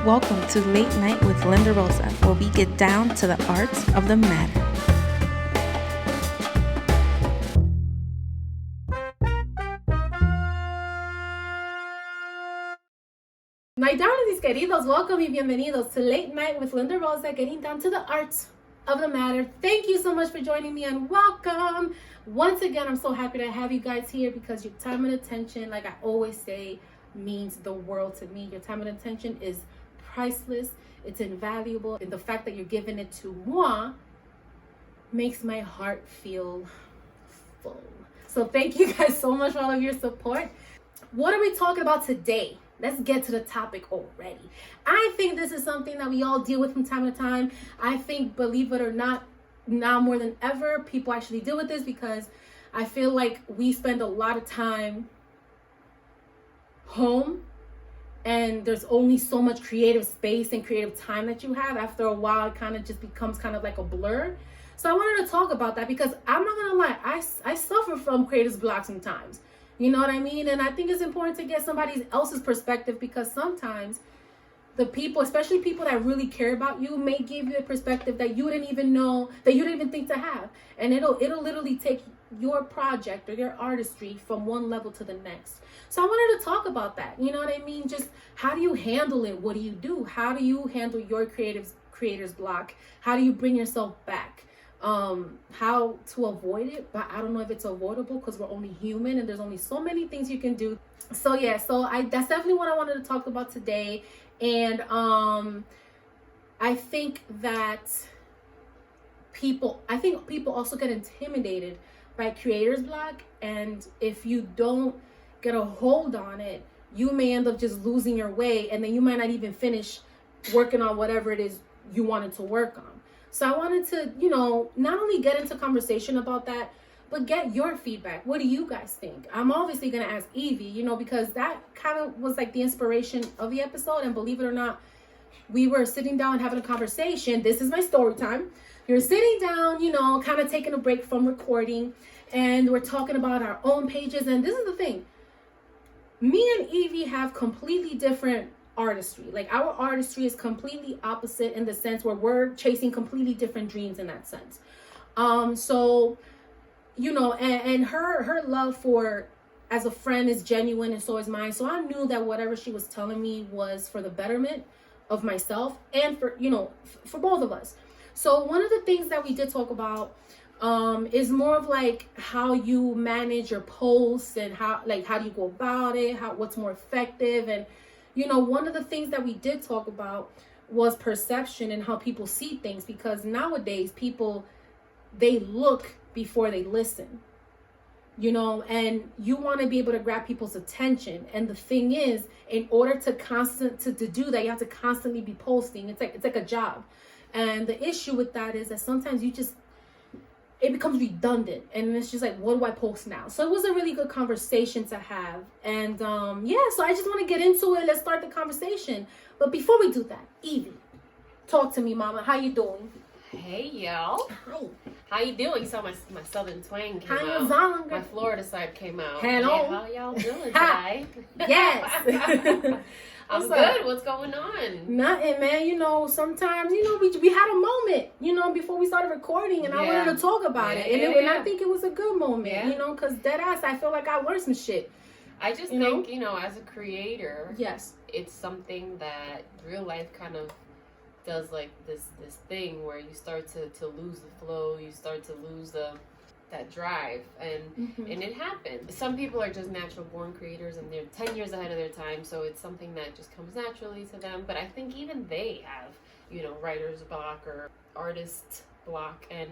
Welcome to Late Night with Linda Rosa, where we get down to the arts of the matter. My darlings queridos, welcome y bienvenidos to Late Night with Linda Rosa, getting down to the arts of the matter. Thank you so much for joining me and welcome. Once again, I'm so happy to have you guys here because your time and attention, like I always say, means the world to me. Your time and attention is priceless. It's invaluable. And the fact that you're giving it to moi makes my heart feel full. So thank you guys so much for all of your support. What are we talking about today? Let's get to the topic already. I think this is something that we all deal with from time to time. I think, believe it or not, now more than ever, people actually deal with this because I feel like we spend a lot of time home and there's only so much creative space and creative time that you have. After a while, it kind of just becomes kind of like a blur. So I wanted to talk about that because I'm not going to lie, I suffer from creative block sometimes. You know what I mean? And I think it's important to get somebody else's perspective because sometimes the people, especially people that really care about you, may give you a perspective that you didn't even know, that you didn't even think to have. And it'll literally take your project or your artistry from one level to the next. So I wanted to talk about that. You know what I mean? Just how do you handle it? What do you do? How do you handle your creator's block? How do you bring yourself back? How to avoid it, but I don't know if it's avoidable because we're only human and there's only so many things you can do. So yeah, that's definitely what I wanted to talk about today. And I think people also get intimidated by creator's block, and if you don't get a hold on it, you may end up just losing your way, and then you might not even finish working on whatever it is you wanted to work on. So I wanted to, not only get into conversation about that, but get your feedback. What do you guys think? I'm obviously going to ask Evie, because that kind of was like the inspiration of the episode. And believe it or not, we were sitting down having a conversation. This is my story time. You're sitting down, kind of taking a break from recording. And we're talking about our own pages. And this is the thing. Me and Evie have completely different artistry. Like our artistry is completely opposite in the sense where we're chasing completely different dreams in that sense. And her love for as a friend is genuine, and so is mine. So I knew that whatever she was telling me was for the betterment of myself and for both of us. So one of the things that we did talk about is more of like how you manage your posts and how do you go about it, what's more effective. And one of the things that we did talk about was perception and how people see things, because nowadays people, they look before they listen, and you want to be able to grab people's attention. And the thing is, in order to do that, you have to constantly be posting. It's like a job. And the issue with that is that sometimes it becomes redundant, and it's just like, what do I post now? So it was a really good conversation to have. And so I just want to get into it. Let's start the conversation. But before we do that, Evie, talk to me, mama. How you doing? Hey, y'all. Hi. How you doing? You saw my southern twang came How out. you doing? My Florida side came out. Hello. Yeah, how y'all doing today? Yes. I'm good. What's going on? Nothing, man. Sometimes, we had a moment, before we started recording, and I wanted to talk about it. And I think it was a good moment, because dead ass, I feel like I learned some shit. I just think, as a creator, yes, it's something that real life kind of does, like this thing where you start to lose the flow, you start to lose that drive, and it happens. Some people are just natural born creators and they're 10 years ahead of their time, so it's something that just comes naturally to them. But I think even they have writer's block or artist block, and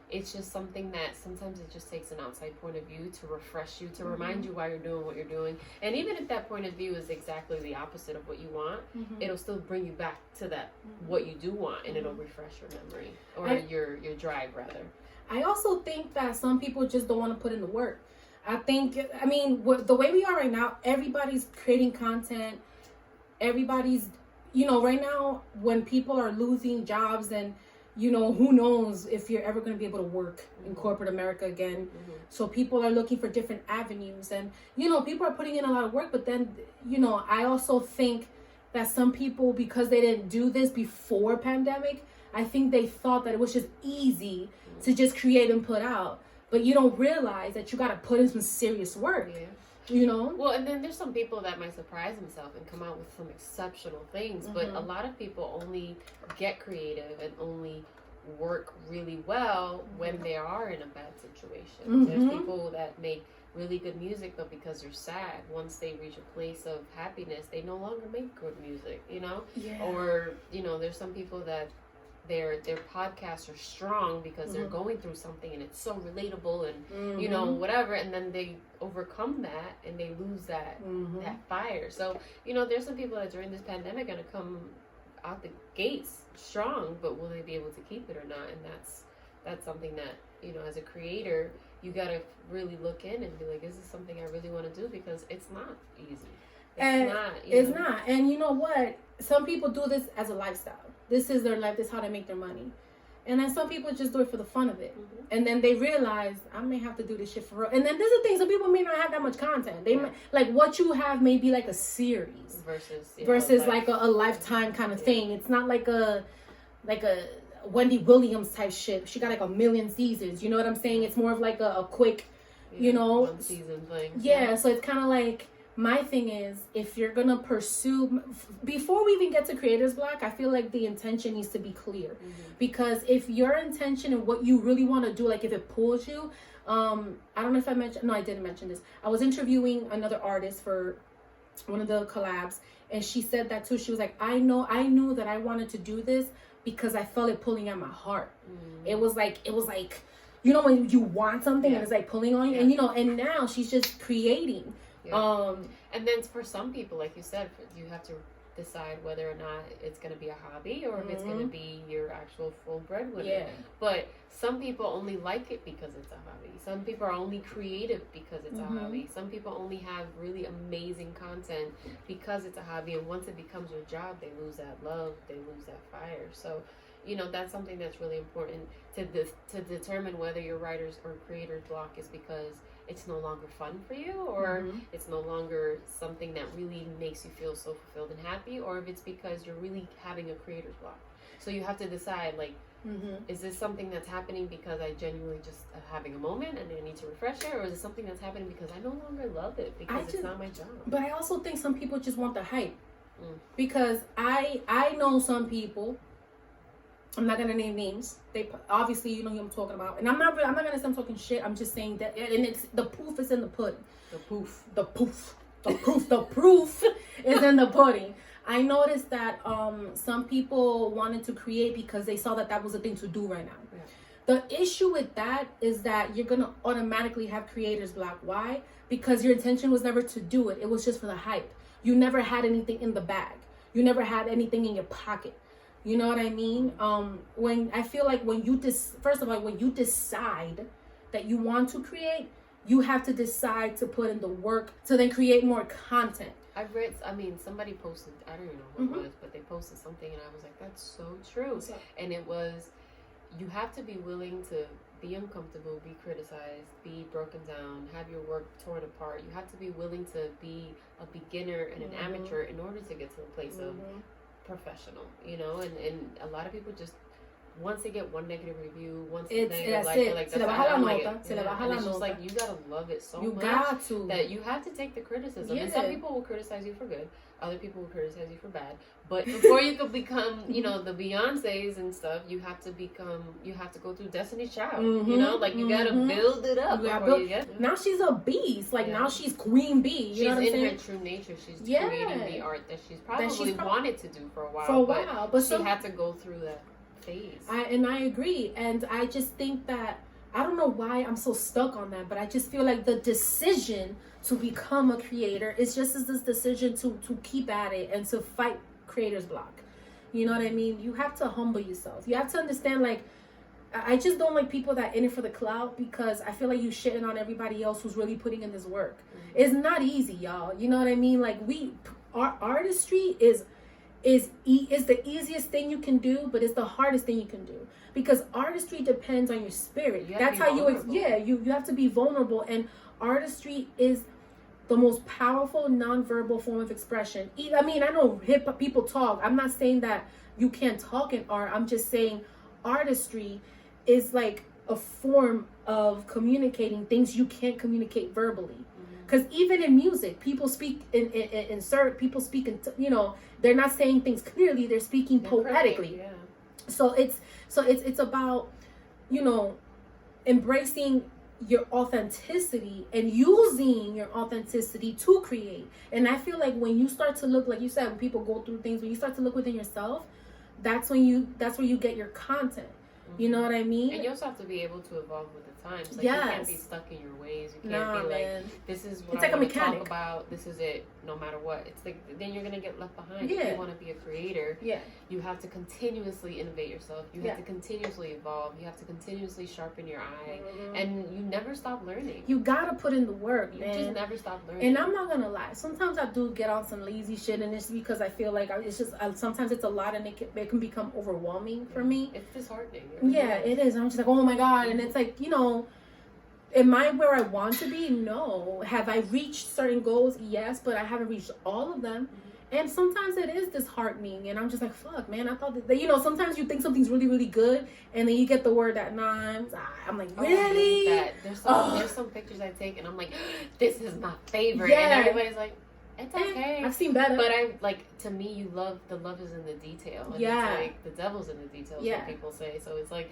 it's just something that sometimes it just takes an outside point of view to refresh you, to remind you why you're doing what you're doing. And even if that point of view is exactly the opposite of what you want, it'll still bring you back to that what you do want, and it'll refresh your memory or your drive rather. I also think that some people just don't want to put in the work. The way we are right now, everybody's creating content. Everybody's, right now when people are losing jobs and, who knows if you're ever going to be able to work in corporate America again. So people are looking for different avenues, and, people are putting in a lot of work. But then, I also think that some people, because they didn't do this before pandemic, I think they thought that it was just easy to just create and put out. But you don't realize that you got to put in some serious work. Yeah. You know? Well, and then there's some people that might surprise themselves and come out with some exceptional things, but a lot of people only get creative and only work really well when they are in a bad situation. There's people that make really good music, but because they're sad, once they reach a place of happiness, they no longer make good music, you know? Yeah. Or, you know, there's some people that their podcasts are strong because they're going through something and it's so relatable and you know, whatever, and then they overcome that and they lose that that fire. So, you know, there's some people that during this pandemic are gonna come out the gates strong, but will they be able to keep it or not? And that's something that, you know, as a creator, you gotta really look in and be like, is this something I really want to do? Because it's not easy. It's not. And you know what? Some people do this as a lifestyle. This is their life. This is how they make their money. And then some people just do it for the fun of it. And then they realize, I may have to do this shit for real. And then there's the thing, some people may not have that much content. They might, like, what you have may be like a series versus like a lifetime kind of thing. It's not like a Wendy Williams type shit. She got like 1 million seasons. You know what I'm saying? It's more of like a quick, you know, 1 season thing. Yeah, so it's kind of like, my thing is, if you're gonna pursue, before we even get to creator's block, I feel like the intention needs to be clear. Because if your intention and what you really want to do, like if it pulls you, I don't know if I mentioned, no, I didn't mention this. I was interviewing another artist for one of the collabs, and she said that too. She was like, I knew that I wanted to do this because I felt it pulling at my heart. It was like, you know, when you want something and it's like pulling on you, and you know, and now she's just creating. And then for some people, like you said, you have to decide whether or not it's going to be a hobby or if it's going to be your actual full breadwinner. But some people only like it because it's a hobby. Some people are only creative because it's a hobby. Some people only have really amazing content because it's a hobby, and once it becomes your job, they lose that love, they lose that fire. So, you know, that's something that's really important to determine whether your writer's or creator's block is because it's no longer fun for you, or it's no longer something that really makes you feel so fulfilled and happy, or if it's because you're really having a creator's block. So you have to decide, like, is this something that's happening because I genuinely just having a moment and I need to refresh it, or is it something that's happening because I no longer love it because it's not my job? But I also think some people just want the hype. Because I know some people, I'm not gonna name names. They obviously, you know who I'm talking about, and I'm not gonna say I'm talking shit. I'm just saying that, and it's the proof is in the pudding. The proof is in the pudding. I noticed that some people wanted to create because they saw that was a thing to do right now. The issue with that is that you're gonna automatically have creator's block. Why? Because your intention was never to do it. It was just for the hype. You never had anything in the bag. You never had anything in your pocket. You know what I mean? When I feel like when you first of all, when you decide that you want to create, you have to decide to put in the work to then create more content. Somebody posted, I don't even know what it was, but they posted something and I was like, that's so true. And it was, you have to be willing to be uncomfortable, be criticized, be broken down, have your work torn apart. You have to be willing to be a beginner and an amateur in order to get to a place of professional, you know, and a lot of people just, once they get one negative review, once they like that's it's just like, you gotta love it so much that you have to take the criticism. And some people will criticize you for good, other people will criticize you for bad, but before you could become, you know, the Beyoncés and stuff, you have to go through Destiny's Child, you know, like you gotta build it up before you get now she's a beast, like now she's queen bee, she's in her true nature, she's creating the art that she's probably wanted to do for a while, but she had to go through that phase. I agree, and I just think that, I don't know why I'm so stuck on that, but I just feel like the decision to become a creator is just as this decision to keep at it and to fight creator's block. You know what I mean? You have to humble yourself. You have to understand, like, I just don't like people that in it for the clout, because I feel like you shitting on everybody else who's really putting in this work. It's not easy, y'all. You know what I mean? Like, our artistry is the easiest thing you can do, but it's the hardest thing you can do, because artistry depends on your spirit. That's how you have to be vulnerable, and artistry is the most powerful nonverbal form of expression. I mean, I know hip hop people talk. I'm not saying that you can't talk in art. I'm just saying artistry is like a form of communicating things you can't communicate verbally. Because even in music, people speak people speak in, you know, they're not saying things clearly, they're speaking poetically. Yeah. So it's about, you know, embracing your authenticity and using your authenticity to create. And I feel like when you start to look, like you said, when people go through things, when you start to look within yourself, that's where you get your content. You know what I mean? And you also have to be able to evolve with the times. Like, yes. You can't be stuck in your ways. You can't be like, man. This is what it's I like want a to mechanic. talk about. This is it, no matter what. It's like, then you're going to get left behind. Yeah. If you want to be a creator, Yeah. you have to continuously innovate yourself. You Yeah. have to continuously evolve. You have to continuously sharpen your eye. And you never stop learning. You got to put in the work, You man. just never stop learning. And I'm not going to lie. Sometimes I do get on some lazy shit, and it's because I feel like it's just, sometimes it's a lot, and it can become overwhelming for me. It's disheartening. Yeah, it is. I'm just like, oh my God. And it's like, you know, am I where I want to be? No. Have I reached certain goals? Yes, but I haven't reached all of them. And sometimes it is disheartening, and I'm just like, fuck, man, I thought that, you know, sometimes you think something's really, really good, and then you get the word that, nah, I'm like, really? That. There's some pictures I take, and I'm like, this is my favorite. Yeah. And everybody's like, it's okay. I've seen better. But I, like, to me, the love is in the detail. And Yeah. It's like, the devil's in the details, Yeah. what people say. So it's like,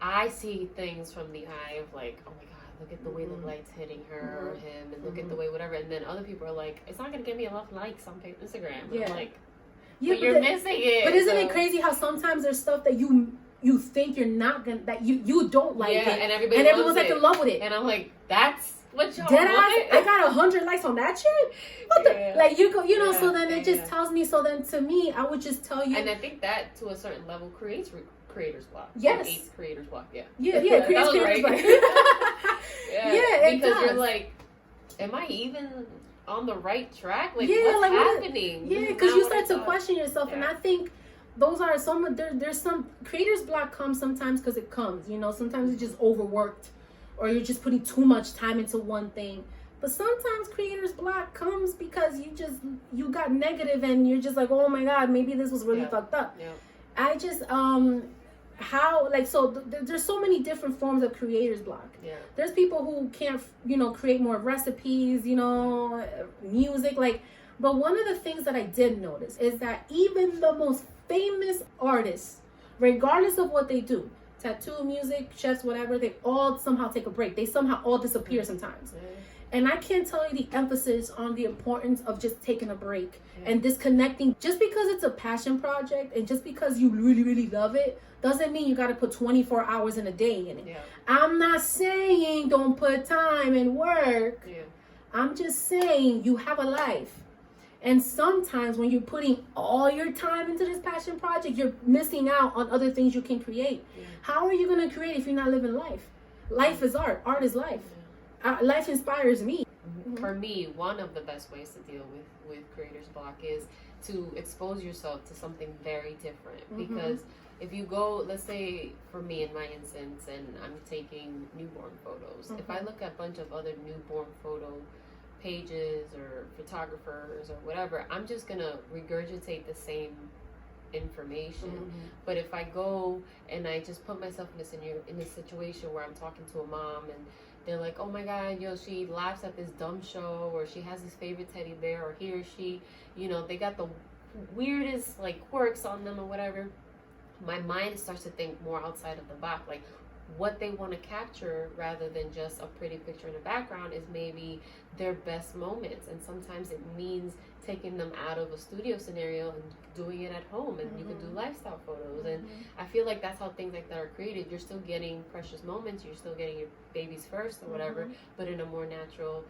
I see things from the eye of like, oh my God, look at the way the light's hitting her or him, and look at the way whatever. And then other people are like, it's not going to give me enough likes on Instagram. And I'm like, yeah, but you're missing it. But isn't it crazy how sometimes there's stuff that you think you're not gonna, that you don't like it, and everyone's like in love with it, and I'm like, that's what y'all dead want? ass. I got 100 likes on that shit. What the, like, you go, you know. Yeah, so then it just tells me. So then to me, I would just tell you. And I think that to a certain level creates creator's block. Yes. Creates creator's block. Yeah. Yeah. Creates creator's block. Yeah, because does. you're like, am I even on the right track? Like, yeah, what's like happening? Yeah, because you start to question yourself, and I think those are some. There's some creator's block comes sometimes because it comes. You know, sometimes it's just overworked, or you're just putting too much time into one thing. But sometimes creator's block comes because you got negative, and you're just like, oh my God, maybe this was really fucked up. Yeah. I just there's so many different forms of creator's block. Yeah. There's people who can't, you know, create more recipes, you know, music, like. But one of the things that I did notice is that even the most famous artists, regardless of what they do, tattoo, music, chefs, whatever, they all somehow take a break. They somehow all disappear sometimes. And I can't tell you the emphasis on the importance of just taking a break and disconnecting. Just because it's a passion project and just because you really, really love it, doesn't mean you got to put 24 hours in a day in it. Yeah. I'm not saying don't put time and work. Yeah. I'm just saying you have a life. And sometimes when you're putting all your time into this passion project, you're missing out on other things you can create. Yeah. How are you going to create if you're not living life? Life is art. Art is life. Life inspires me. For me, one of the best ways to deal with creator's block is to expose yourself to something very different. Because if you go, let's say for me in my instance, and I'm taking newborn photos, if I look at a bunch of other newborn photo pages or photographers or whatever, I'm just gonna regurgitate the same information. But if I go and I just put myself in a situation where I'm talking to a mom and they're like, oh my God, she laughs at this dumb show, or she has this favorite teddy bear, or he or she, they got the weirdest like quirks on them or whatever, my mind starts to think more outside of the box. Like, what they want to capture rather than just a pretty picture in the background is maybe their best moments. And sometimes it means taking them out of a studio scenario and doing it at home, and you can do lifestyle photos. And I feel like that's how things like that are created. You're still getting precious moments, you're still getting your babies first or whatever, but in a more natural,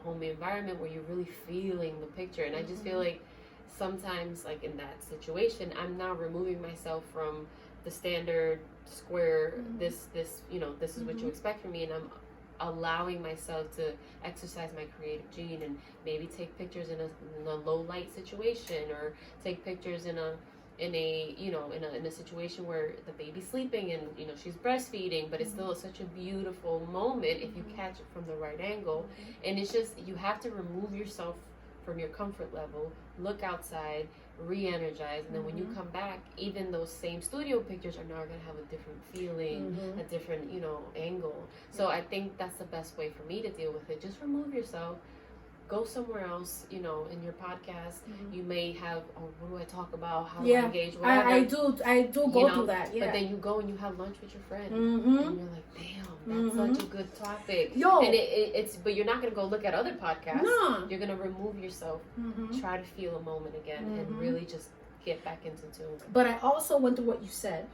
home environment where you're really feeling the picture. And I just feel like sometimes, like in that situation, I'm now removing myself from the standard square, this is what you expect from me, and I'm allowing myself to exercise my creative gene and maybe take pictures in a low light situation, or take pictures in a in a, you know, in a situation where the baby's sleeping and, you know, she's breastfeeding, but it's still such a beautiful moment if you catch it from the right angle. And it's just, you have to remove yourself from your comfort level, look outside, re-energize, and then when you come back, even those same studio pictures are now going to have a different feeling, a different, you know, angle. So I think that's the best way for me to deal with it. Just remove yourself, go somewhere else. You know, in your podcast, you may have, oh, what do I talk about? How do I engage? Whatever. I do go through that. Yeah. But then you go and you have lunch with your friend, and you're like, damn, that's such a good topic. Yo, and it's but you're not gonna go look at other podcasts. No, you're gonna remove yourself, try to feel a moment again, and really just get back into tune. But I also went through what you said.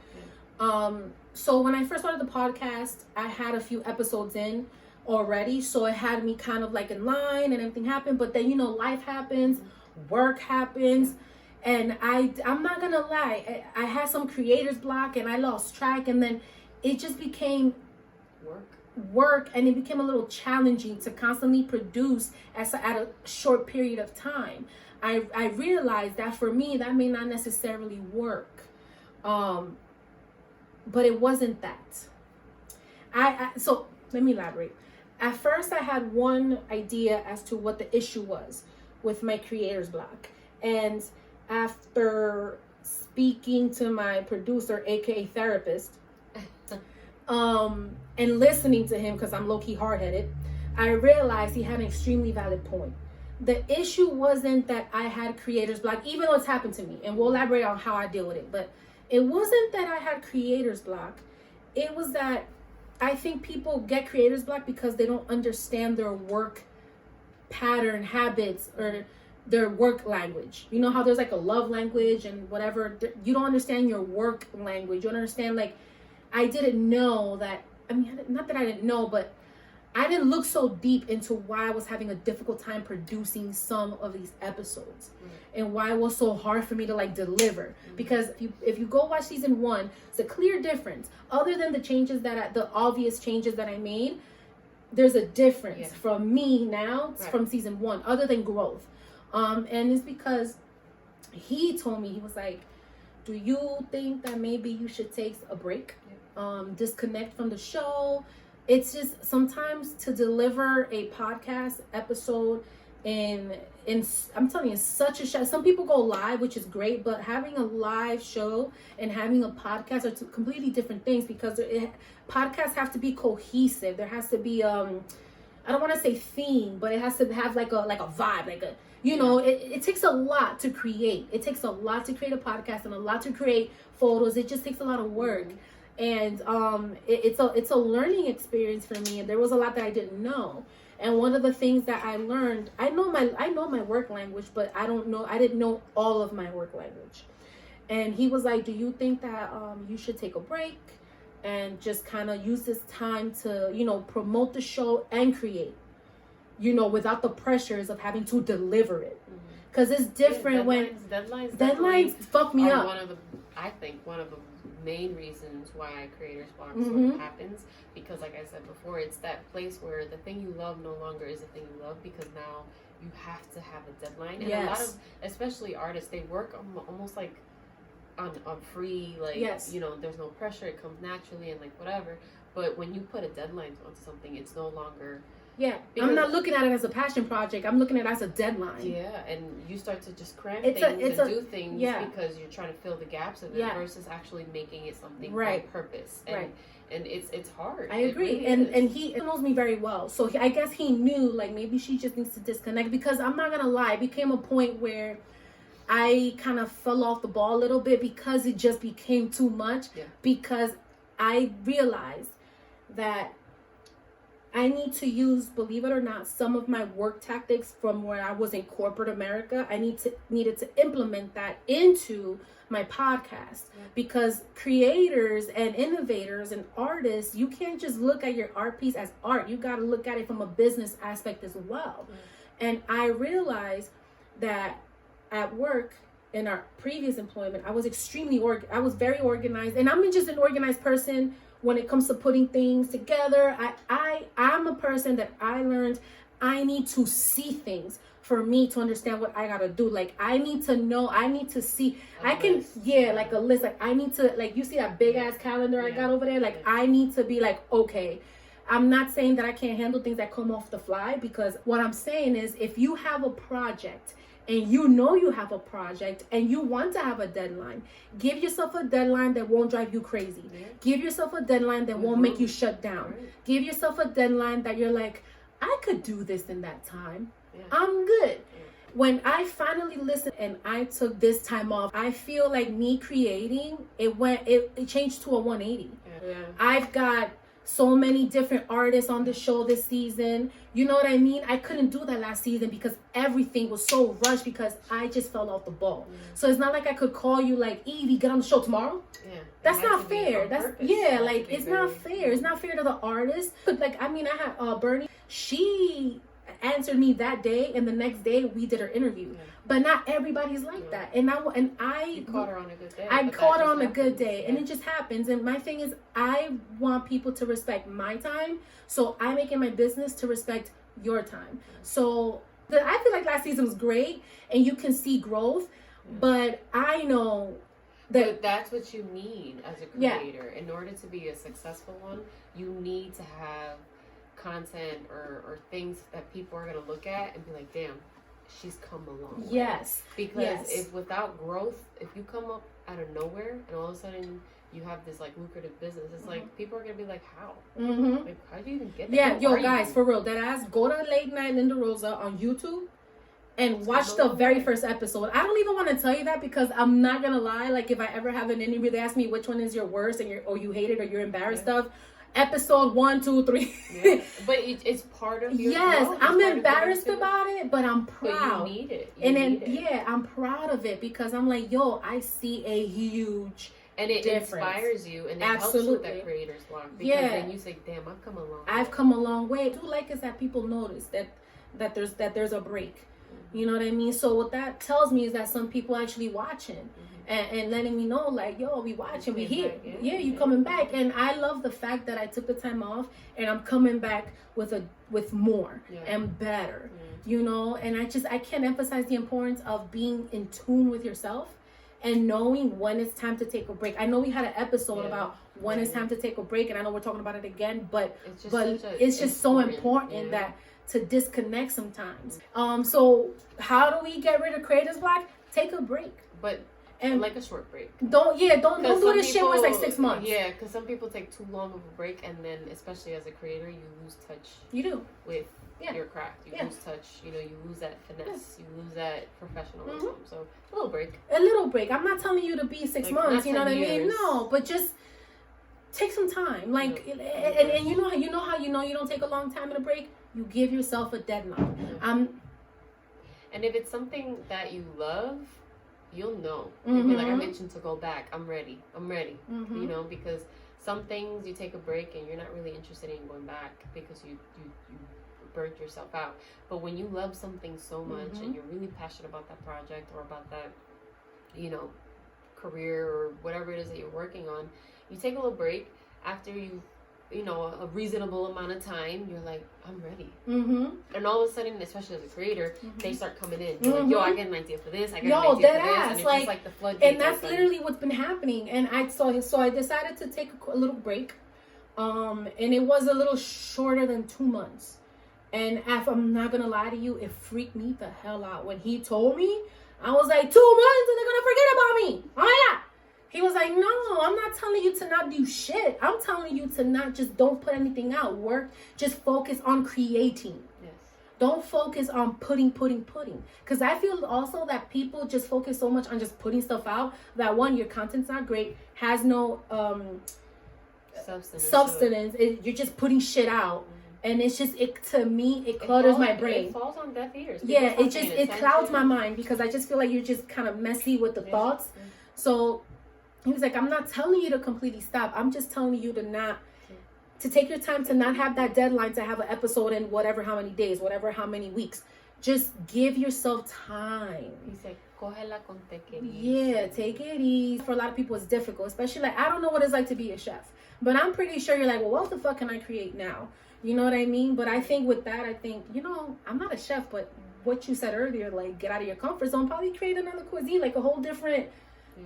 So when I first started the podcast, I had a few episodes in already, so it had me kind of like in line and everything happened. But then, you know, life happens, work happens, and I'm not gonna lie, I had some creator's block and I lost track, and then it just became work, and it became a little challenging to constantly produce at a short period of time. I realized that for me that may not necessarily work, but it wasn't that. So let me elaborate. At first, I had one idea as to what the issue was with my creator's block. And after speaking to my producer, aka therapist, and listening to him, because I'm low-key hard-headed, I realized he had an extremely valid point. The issue wasn't that I had creator's block, even though it's happened to me, and we'll elaborate on how I deal with it. But it wasn't that I had creator's block. It was that I think people get creator's block because they don't understand their work pattern, habits, or their work language. You know how there's like a love language and whatever. You don't understand your work language. You don't understand, like, I didn't know that. I mean, not that I didn't know, but I didn't look so deep into why I was having a difficult time producing some of these episodes, and why it was so hard for me to like deliver. Because if you go watch season 1, it's a clear difference. Other than the changes the obvious changes that I made, there's a difference from me now from season 1, other than growth. And it's because he told me, he was like, do you think that maybe you should take a break, disconnect from the show? It's just sometimes to deliver a podcast episode in I'm telling you, such a show. Some people go live, which is great, but having a live show and having a podcast are two completely different things, because podcasts have to be cohesive. There has to be I don't want to say theme, but it has to have like a vibe, like a, you know, it takes a lot to create. It takes a lot to create a podcast and a lot to create photos. It just takes a lot of work. And it's a learning experience for me, and there was a lot that I didn't know. And one of the things that I learned, I know my work language, but I didn't know all of my work language. And he was like, do you think that you should take a break and just kind of use this time to, you know, promote the show and create, you know, without the pressures of having to deliver it? Because it's different deadlines fuck me up. I think one of the main reasons why creator's block sort of happens, because like I said before, it's that place where the thing you love no longer is the thing you love, because now you have to have a deadline. And a lot of, especially artists, they work almost like on free, like, you know, there's no pressure, it comes naturally and like whatever. But when you put a deadline on something, it's no longer I'm not looking at it as a passion project. I'm looking at it as a deadline. Yeah, and you start to just cram things and do things because you're trying to fill the gaps of it versus actually making it something on purpose. And it's hard. I agree. Really and he knows me very well. So I guess he knew, like, maybe she just needs to disconnect, because I'm not going to lie, it became a point where I kind of fell off the ball a little bit because it just became too much. Because I realized that I need to use, believe it or not, some of my work tactics from where I was in corporate America. I needed to implement that into my podcast, because creators and innovators and artists, you can't just look at your art piece as art. You got to look at it from a business aspect as well. And I realized that at work, in our previous employment, I was I was very organized, and I'm just an organized person. When it comes to putting things together, I'm a person that I learned I need to see things for me to understand what I gotta do. Like, I need to know, I need to see, like a list. Like, I need to, like, you see that big ass calendar I got over there? Like, I need to be like, okay, I'm not saying that I can't handle things that come off the fly, because what I'm saying is, if you have a project and you know you have a project and you want to have a deadline, give yourself a deadline that won't drive you crazy. Give yourself a deadline that won't make you shut down. Give yourself a deadline that you're like, I could do this in that time. I'm good. When I finally listened and I took this time off, I feel like me creating, it changed to a 180. I've got so many different artists on the show this season. You know what I mean? I couldn't do that last season because everything was so rushed, because I just fell off the ball. So it's not like I could call you like, Evie, get on the show tomorrow. That's not fair. That's like, it's not fair. It's not fair to the artist. Like, I mean, I had Bernie. She answered me that day, and the next day we did her interview. But not everybody's like that. And I you caught her on a good day. I caught her on a good day, and it just happens. And my thing is, I want people to respect my time, so I make it my business to respect your time. So I feel like last season was great, and you can see growth. But I know but that's what you need as a creator. In order to be a successful one, you need to have content or things that people are going to look at and be like, damn, she's come a long way. Because if without growth, if you come up out of nowhere and all of a sudden you have this like lucrative business, it's like people are gonna be like, how? Like, how do you even get that? Yo, guys, for real, that ass, go to Late Night Linda Rosa on YouTube and watch the very first episode. I don't even want to tell you that, because I'm not gonna lie, like, if I ever have an interview, they ask me which one is your worst and you hate it or you're embarrassed of. Episode 1, 2, 3. But it's part of your growth. I'm embarrassed about it, but I'm proud. But you need it. I'm proud of it, because I'm like, yo, I see a huge and it difference. Inspires you, and it helps you with that creator's block. Because then you say, damn, I've come a long way. I've come a long way. What I do like is that people notice that there's a break. You know what I mean? So what that tells me is that some people actually watching. And letting me know, like, yo, we watching, we here. You coming back. And I love the fact that I took the time off and I'm coming back with more and better, you know. And I can't emphasize the importance of being in tune with yourself and knowing when it's time to take a break. I know we had an episode about when it's time to take a break, and I know we're talking about it again, but it's just so important that to disconnect sometimes. So how do we get rid of creator's block? Take a break. And like a short break. Don't do this shit where it's like 6 months. Yeah, because some people take too long of a break, and then especially as a creator, you lose touch. You do with your craft. You lose touch. You know, you lose that finesse. You lose that professionalism. So a little break. I'm not telling you to be 6 months. You know what I mean? No, but just take some time. Like, and you know how you don't take a long time in a break. You give yourself a deadline. And if it's something that you love, you'll know. You'll be like, I mentioned to go back. I'm ready. You know, because some things you take a break and you're not really interested in going back because you burnt yourself out. But when you love something so much and you're really passionate about that project or about that, you know, career or whatever it is that you're working on, you take a little break after you know, a reasonable amount of time, you're like, I'm ready. And all of a sudden, especially as a creator, they start coming in. You're like, yo, I got an idea for this. I got an idea for this. And it's just like the floodgates. And that's literally what's been happening. And I decided to take a little break. And it was a little shorter than 2 months. And if I'm not gonna lie to you, it freaked me the hell out. When he told me, I was like, 2 months and they're gonna forget about me. Oh my God. He was like, no, I'm not telling you to not do shit. I'm telling you to not just don't put anything out. Work, just focus on creating. Yes. Don't focus on putting. Because I feel also that people just focus so much on just putting stuff out that, one, your content's not great, has no substance. You're just putting shit out. And it's just, to me, it clutters my brain. It falls on deaf ears. It clouds my mind, because I just feel like you're just kind of messy with the thoughts. So he was like, I'm not telling you to completely stop. I'm just telling you to take your time, to not have that deadline to have an episode in whatever how many days, whatever how many weeks. Just give yourself time. He said, cógela con take it easy. Yeah, take it easy. For a lot of people, it's difficult, especially like, I don't know what it's like to be a chef, but I'm pretty sure you're like, well, what the fuck can I create now? You know what I mean? But I think with that, you know, I'm not a chef, but what you said earlier, like get out of your comfort zone, probably create another cuisine, like a whole different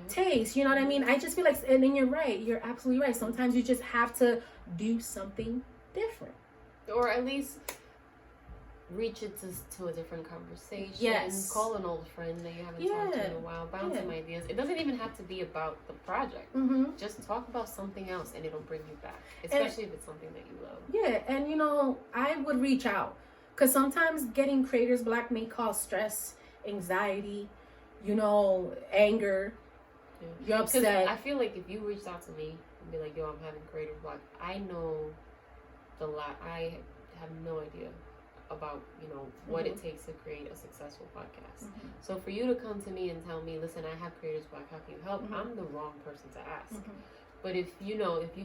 taste. You know what I mean? I just feel like, and then you're right. You're absolutely right. Sometimes you just have to do something different, or at least reach it to a different conversation. Yes. Call an old friend that you haven't talked to in a while. Bounce some ideas. It doesn't even have to be about the project. Just talk about something else and it'll bring you back. Especially if it's something that you love. Yeah, and you know, I would reach out. Because sometimes getting creator's block may cause stress, anxiety, you know, anger. Yeah. You're upset. I feel like if you reached out to me and be like, yo, I'm having creative block, I know I have no idea about, you know, what it takes to create a successful podcast. So for you to come to me and tell me, listen, I have creator's block, how can you help? I'm the wrong person to ask. But if you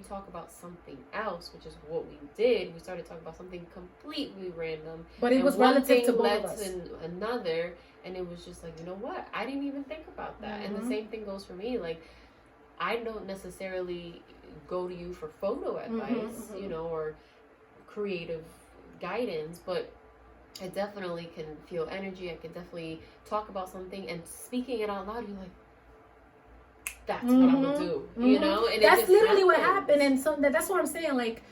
talk about something else, which is what we did, we started talking about something completely random. But it was relative to both led of us. to another, and it was just like, you know what? I didn't even think about that. And the same thing goes for me. Like, I don't necessarily go to you for photo advice, you know, or creative guidance, but I definitely can feel energy. I can definitely talk about something, and speaking it out loud, you're like, that's what I'm gonna do, you know? And that's literally what happened. And so that's what I'm saying. Like,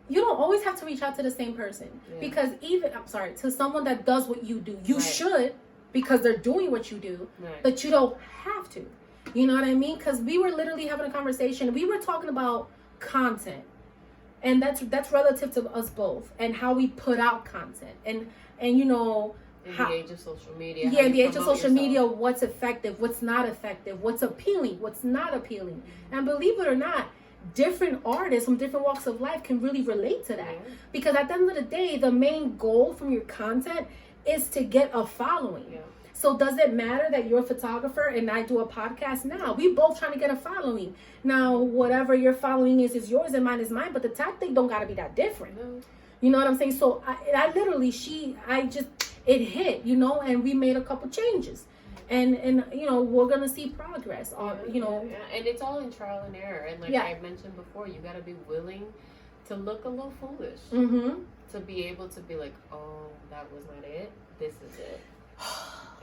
you don't always have to reach out to the same person because to someone that does what you do, you should, because they're doing what you do, but you don't have to. You know what I mean? Because we were literally having a conversation. We were talking about content, and that's relative to us both and how we put out content, and you know. In the age of social media. Yeah, in the age of social media, what's effective, what's not effective, what's appealing, what's not appealing. And believe it or not, different artists from different walks of life can really relate to that. Because at the end of the day, the main goal from your content is to get a following. So does it matter that you're a photographer and I do a podcast? Now, we both trying to get a following. Now, whatever your following is yours and mine is mine, but the tactic don't got to be that different. You know what I'm saying? So I literally, it hit, you know, and we made a couple changes, and you know, we're gonna see progress on, you know, and it's all in trial and error. And like I mentioned before, you got to be willing to look a little foolish to be able to be like, oh, that was not it, this is it.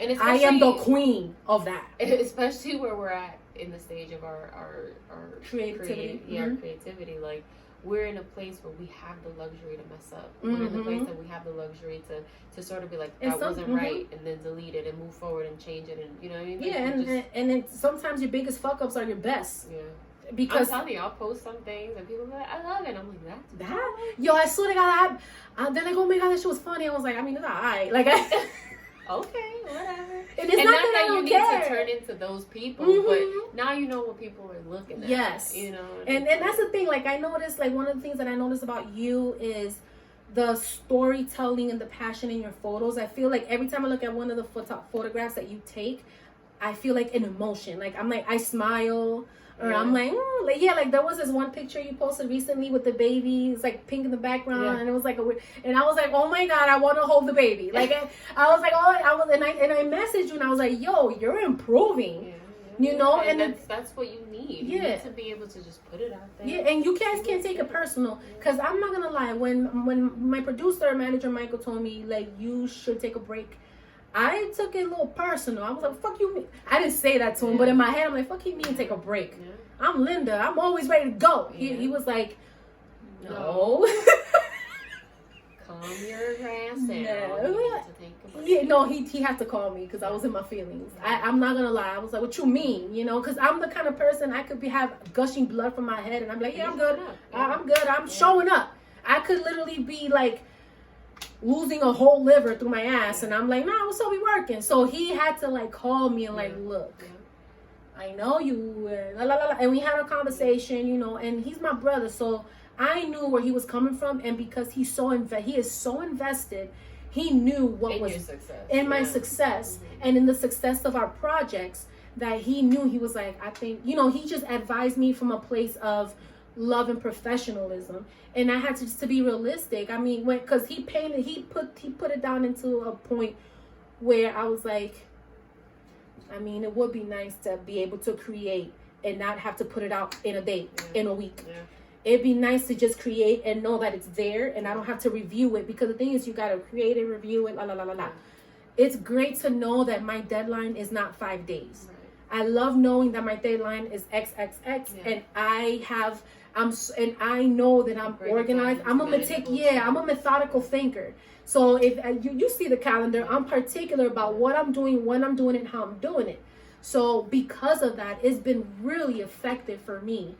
And I am the queen of that, especially where we're at in the stage of our creativity. Creativity. Like, we're in a place where we have the luxury to mess up. We're in the place that we have the luxury to sort of be like, that wasn't right, and then delete it and move forward and change it, and you know what I mean? Like, and it's sometimes your biggest fuck ups are your best. Because I'm telling you, I'll post some things and people are like, I love it. I'm like, that's that? Yo, I swear to God, they're like, oh my God, that shit was funny. I was like, I mean, it's alright. Like, okay, whatever. And it's not that you need care. to turn into those people, but now you know what people are looking at. Yes. You know? And that's the thing, like, I noticed, like, one of the things that I noticed about you is the storytelling and the passion in your photos. I feel like every time I look at one of the photographs that you take, I feel like an emotion. Like, I'm like, I smile. Or I'm like, like there was this one picture you posted recently with the baby. It's like pink in the background, and it was like and I was like, oh my God, I want to hold the baby. Like I was like, and I messaged you and I was like, yo, you're improving. You know, and that's what you need. You need to be able to just put it out there. Yeah, and you guys can't take it personal, because I'm not gonna lie. When my producer and manager Michael told me, like, you should take a break, I took it a little personal. I was like, fuck you, me. I didn't say that to him, but in my head, I'm like, fuck you, me, and take a break. I'm Linda. I'm always ready to go. He was like, no. Calm your ass down. No, he had to call me because I was in my feelings. I'm not going to lie. I was like, what you mean? You know, because I'm the kind of person, I could have gushing blood from my head, and I'm like, yeah, I'm good. I'm good. I'm showing up. I could literally be like, losing a whole liver through my ass, and I'm like, nah, we'll still be working. So he had to like call me and like, look, I know you, and we had a conversation, you know, and he's my brother, so I knew where he was coming from, and because he is so invested, he knew what was in my success and in the success of our projects, that he knew. He was like, I think, you know, he just advised me from a place of love and professionalism, and I had to be realistic. I mean, because he put it down into a point where I was like, I mean, it would be nice to be able to create and not have to put it out in a day, in a week. It'd be nice to just create and know that it's there, and I don't have to review it, because the thing is, you gotta create and review it, it's great to know that my deadline is not 5 days. Right. I love knowing that my deadline is XXX, and and I know that I'm organized. I'm a methodical thinker. So if you see the calendar, I'm particular about what I'm doing, when I'm doing it, how I'm doing it. So because of that, it's been really effective for me.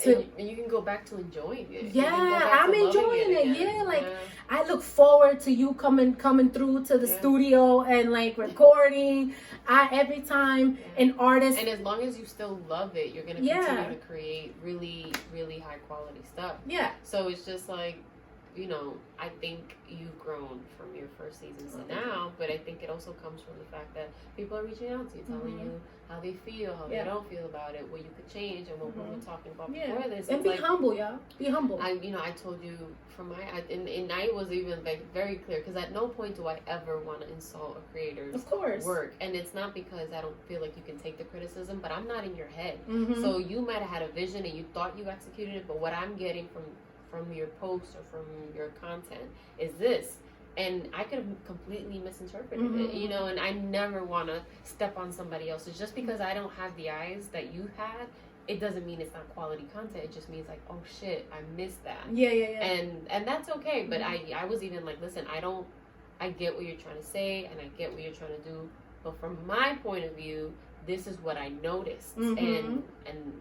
And you can go back to enjoying it. Yeah, I'm enjoying it. Yeah, like I look forward to you coming through to the studio and like recording. Every time an artist, and as long as you still love it, you're gonna continue to create really, really high quality stuff. Yeah. So it's just like, you know, I think you've grown from your first seasons to now, but I think it also comes from the fact that people are reaching out to you, telling you how they feel, how they don't feel about it, what you could change, and what we were talking about before this. And be humble, y'all. Be humble. I told you from and I was even like very clear, because at no point do I ever want to insult a creator's work, and it's not because I don't feel like you can take the criticism, but I'm not in your head. So you might have had a vision and you thought you executed it, but what I'm getting from your posts or from your content is this, and I could have completely misinterpreted it, you know, and I never want to step on somebody else's. Just because I don't have the eyes that you had, it doesn't mean it's not quality content. It just means like, oh shit, I missed that. Yeah. And that's okay, but I was even like, listen, I get what you're trying to say, and I get what you're trying to do, but from my point of view, this is what I noticed, and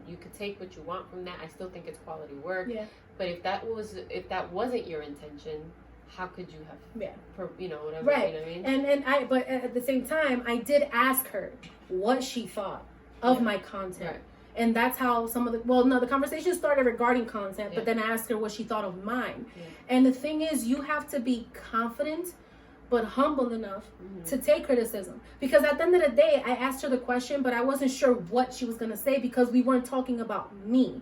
you could take what you want from that. I still think it's quality work. Yeah. But if that wasn't your intention, how could you have, you know, whatever. Right. You know what I mean? But at the same time, I did ask her what she thought of my content. Right. And that's how the conversation started regarding content, but then I asked her what she thought of mine. Yeah. And the thing is, you have to be confident but humble enough to take criticism. Because at the end of the day, I asked her the question, but I wasn't sure what she was going to say because we weren't talking about me.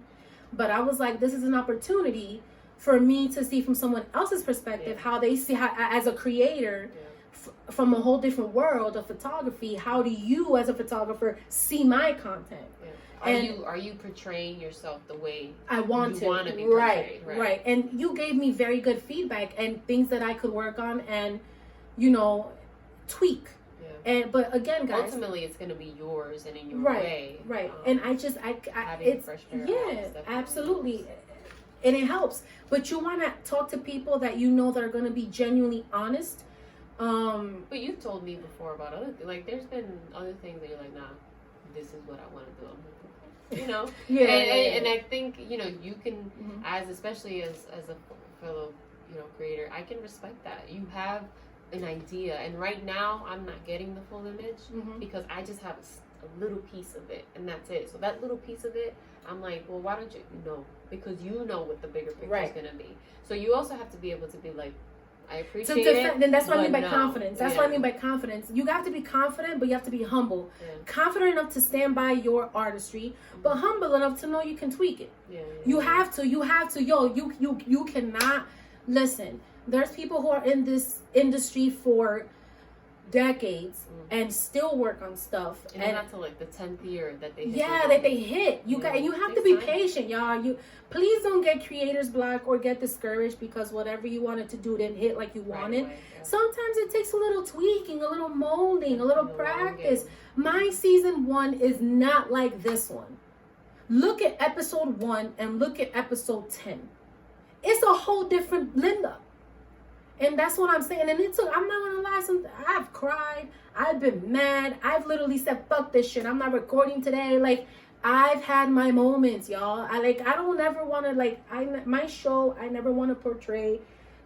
But I was like, this is an opportunity for me to see from someone else's perspective how they see, as a creator, from a whole different world of photography, how do you as a photographer see my content? Are you portraying yourself the way I want to be portrayed? Right. And you gave me very good feedback and things that I could work on and, you know, tweak. But again, guys, ultimately it's going to be yours and in your way. Right. And it's fresh pair of eyes, absolutely. And it helps. But you want to talk to people that you know that are going to be genuinely honest. But you've told me before about other like there's been other things that you're like, nah, this is what I want to do. You know? And I think, you know, you can especially as a fellow, you know, creator, I can respect that. You have an idea, and right now I'm not getting the full image because I just have a little piece of it, and that's it. So that little piece of it, I'm like, well, why don't you know? Because you know what the bigger picture is going to be. So you also have to be able to be like, I appreciate it. And that's what I mean by confidence. That's what I mean by confidence. You have to be confident, but you have to be humble. Confident enough to stand by your artistry, but humble enough to know you can tweak it. You have to. Yo, you cannot listen. There's people who are in this industry for decades and still work on stuff, and not till like the 10th year that they hit. That they hit. You have to be patient, y'all. You please don't get creator's block or get discouraged because whatever you wanted to do didn't hit like you wanted. Sometimes it takes a little tweaking, a little molding, a little practice. My season 1 is not like this one. Look at episode 1 and look at episode 10. It's a whole different Linda. And that's what I'm saying. And I'm not going to lie, I've cried. I've been mad. I've literally said, fuck this shit. I'm not recording today. Like, I've had my moments, y'all. I don't ever want to, my show, I never want to portray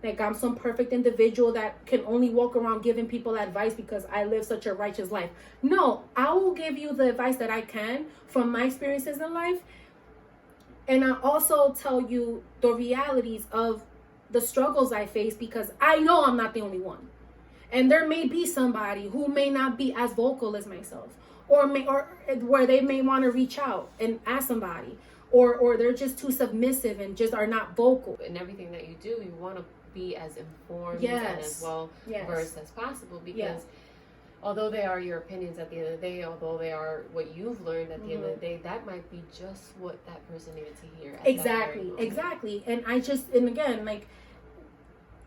like I'm some perfect individual that can only walk around giving people advice because I live such a righteous life. No, I will give you the advice that I can from my experiences in life. And I also tell you the realities of the struggles I face because I know I'm not the only one. And there may be somebody who may not be as vocal as myself, or where they may want to reach out and ask somebody, or they're just too submissive and just are not vocal. In everything that you do, you want to be as informed and as well versed as possible, because although they are your opinions at the end of the day, although they are what you've learned at the end of the day, that might be just what that person needed to hear. Exactly. And again, like,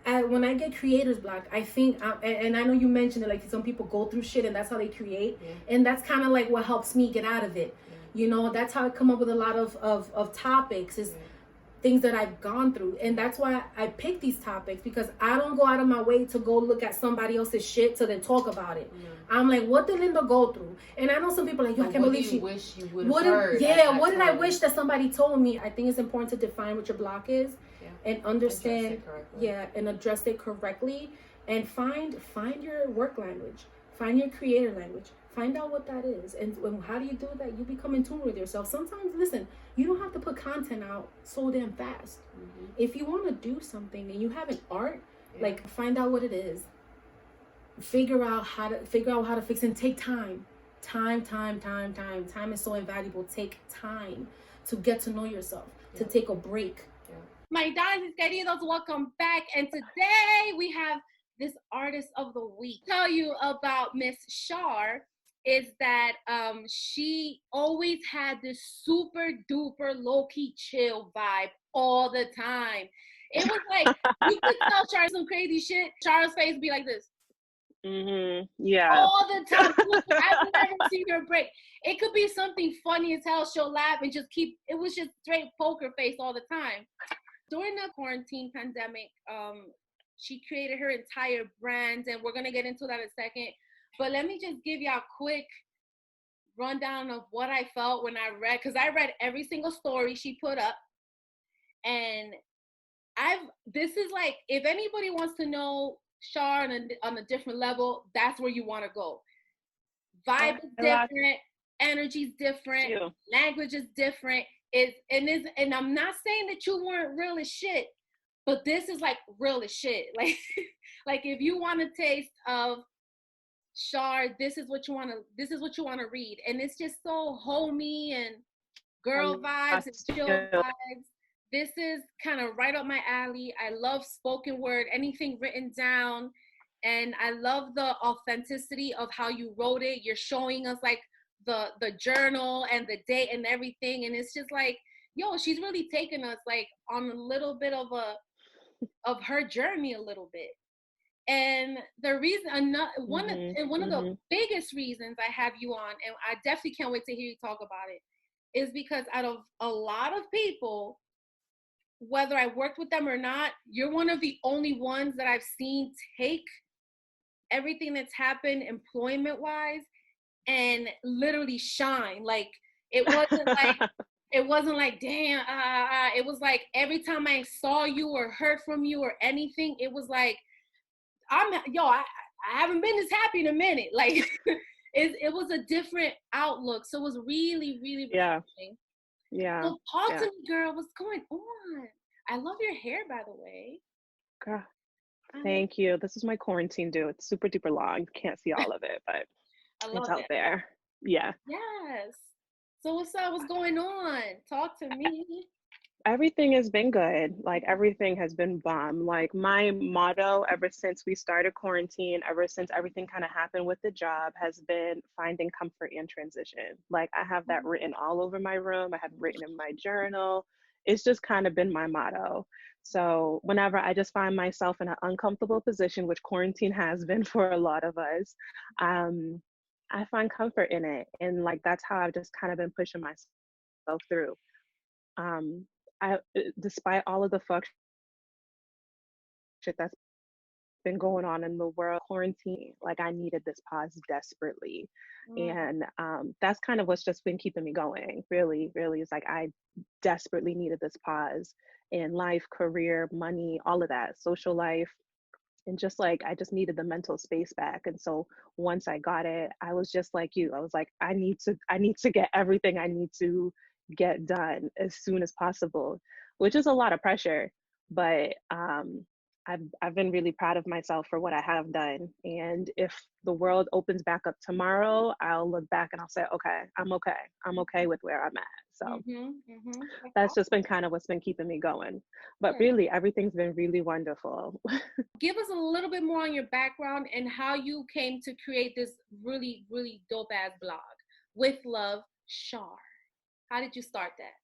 when I get creator's block, I think, and I know you mentioned it, like some people go through shit and that's how they create. And that's kind of like what helps me get out of it. You know, that's how I come up with a lot of topics, is things that I've gone through. And that's why I pick these topics, because I don't go out of my way to go look at somebody else's shit to then talk about it. I'm like, what did Linda go through? And I know some people are like, yo, I can't believe she... wish you would have heard. What did I wish that somebody told me? I think it's important to define what your block is and understand, and address it correctly, and find your work language, find your creator language. Find out what that is. And how do you do that? You become in tune with yourself. Sometimes, listen, you don't have to put content out so damn fast. If you want to do something and you have an art, like, find out what it is. Figure out how to fix it, and take time. Time is so invaluable. Take time to get to know yourself, to take a break. My darlings, queridos, welcome back. And today we have this artist of the week. Tell you about Miss Shar is that she always had this super duper low-key chill vibe all the time. It was like, you could tell Shar some crazy shit. Shar's face would be like this. Yeah. All the time. I've never seen her break. It could be something funny as hell. She'll laugh and just it was just straight poker face all the time. During the quarantine pandemic, she created her entire brand, and we're going to get into that in a second. But let me just give y'all a quick rundown of what I felt when I read, because I read every single story she put up. And this is like, if anybody wants to know Shar on a different level, that's where you want to go. Vibe is different, energy's different, language is different. And I'm not saying that you weren't real as shit, but this is like real as shit. Like if you want a taste of Shar, this is what you want to read. And it's just so homey and girl vibes and chill vibes. This is kind of right up my alley. I love spoken word, anything written down. And I love the authenticity of how you wrote it. You're showing us like the journal and the date and everything. And it's just like, yo, she's really taken us like on a little bit of her journey a little bit. And the reason, one of the biggest reasons I have you on, and I definitely can't wait to hear you talk about it, is because out of a lot of people, whether I worked with them or not, you're one of the only ones that I've seen take everything that's happened employment-wise and literally shine. Like, it wasn't like damn, it was like every time I saw you or heard from you or anything, it was like, I haven't been this happy in a minute. Like, it was a different outlook. So it was really, really interesting. Yeah. So talk to me, girl. What's going on? I love your hair, by the way. Girl, thank you. This is my quarantine do. It's super duper long. You can't see all of it, but it's out there. Yeah. Yes. So what's up? What's going on? Talk to me. Everything has been good. Like, everything has been bomb. Like, my motto ever since we started quarantine, ever since everything kind of happened with the job, has been finding comfort in transition. Like, I have that written all over my room. I have written in my journal. It's just kind of been my motto. So whenever I just find myself in an uncomfortable position, which quarantine has been for a lot of us, I find comfort in it. And like, that's how I've just kind of been pushing myself through. Despite all of the fuck shit that's been going on in the world, quarantine, like, I needed this pause desperately. And that's kind of what's just been keeping me going, really. It's like, I desperately needed this pause in life, career, money, all of that, social life. And just like, I just needed the mental space back. And so once I got it, I was just like you. I was like, I need to get everything I need to get done as soon as possible, which is a lot of pressure. But I've been really proud of myself for what I have done. And if the world opens back up tomorrow, I'll look back and I'll say, okay, I'm okay with where I'm at. So that's just been kind of what's been keeping me going. But really, everything's been really wonderful. Give us a little bit more on your background and how you came to create this really, really dope ass blog, With Love, Shar. How did you start that?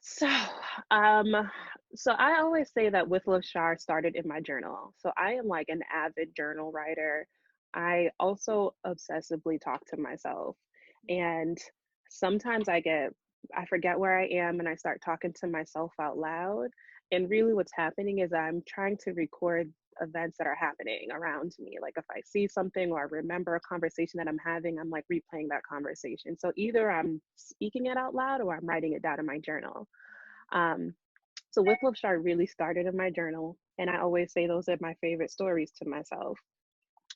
So, um, so I always say that With Love Shar started in my journal. So I am like an avid journal writer. I also obsessively talk to myself. And sometimes I forget where I am and I start talking to myself out loud. And really what's happening is I'm trying to record events that are happening around me. Like if I see something or I remember a conversation that I'm having, I'm like replaying that conversation. So either I'm speaking it out loud or I'm writing it down in my journal. Um, so With Love Shar really started in my journal. And I always say those are my favorite stories to myself.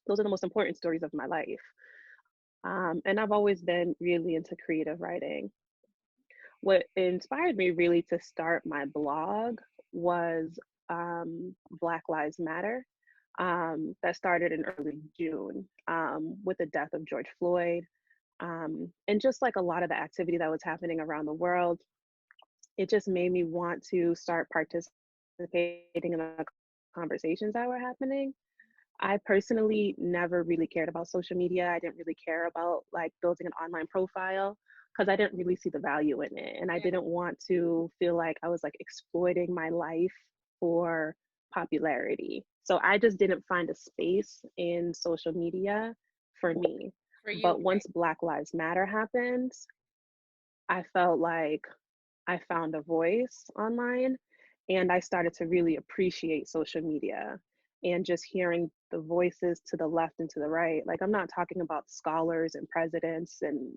Those are the most important stories of my life. And I've always been really into creative writing. What inspired me really to start my blog was Black Lives Matter. That started in early June with the death of George Floyd. And just like a lot of the activity that was happening around the world, it just made me want to start participating in the conversations that were happening. I personally never really cared about social media. I didn't really care about like building an online profile because I didn't really see the value in it. And I didn't want to feel like I was like exploiting my life for popularity. So I just didn't find a space in social media for me. For you, But once Black Lives Matter happened, I felt like I found a voice online and I started to really appreciate social media and just hearing the voices to the left and to the right. Like, I'm not talking about scholars and presidents and,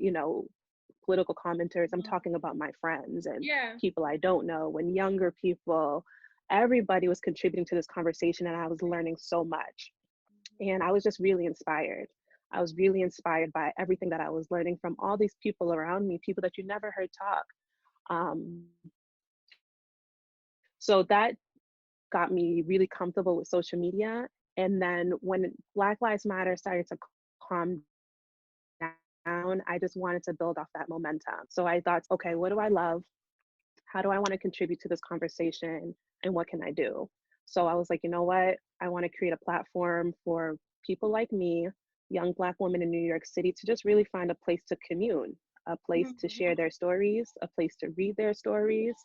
political commenters. I'm talking about my friends and yeah. people I don't know and younger people. Everybody was contributing to this conversation and I was learning so much. And I was just really inspired. I was really inspired by everything that I was learning from all these people around me, people that you never heard talk. Um, so that got me really comfortable with social media. And then when Black Lives Matter started to calm down, I just wanted to build off that momentum. So I thought, okay, what do I love? How do I want to contribute to this conversation? And what can I do? So I was like, you know what? I want to create a platform for people like me, young Black women in New York City, to just really find a place to commune, a place to share their stories, a place to read their stories.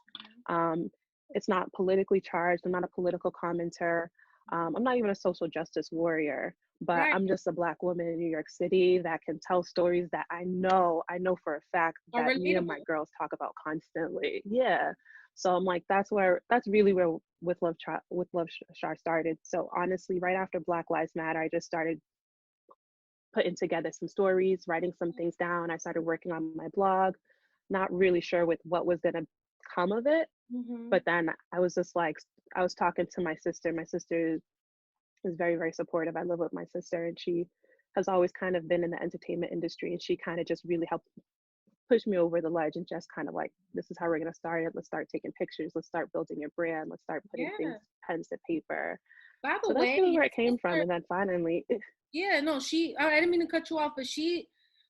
Um, it's not politically charged. I'm not a political commenter. I'm not even a social justice warrior, but Right. I'm just a Black woman in New York City that can tell stories that I know for a fact that me and my girls talk about constantly. Yeah. So I'm like, that's really where With Love Shar started. So honestly, right after Black Lives Matter, I just started putting together some stories, writing some things down. I started working on my blog, not really sure with what was gonna come of it. But then I was just like, I was talking to my sister. My sister is very, very supportive. I live with my sister and she has always kind of been in the entertainment industry and she kind of just really helped push me over the ledge and just kind of like, this is how we're going to start it. Let's start taking pictures. Let's start building your brand. Let's start putting things, pens to paper. By the So that's way, really your where it came from. sister, And then finally, yeah, no, I didn't mean to cut you off, but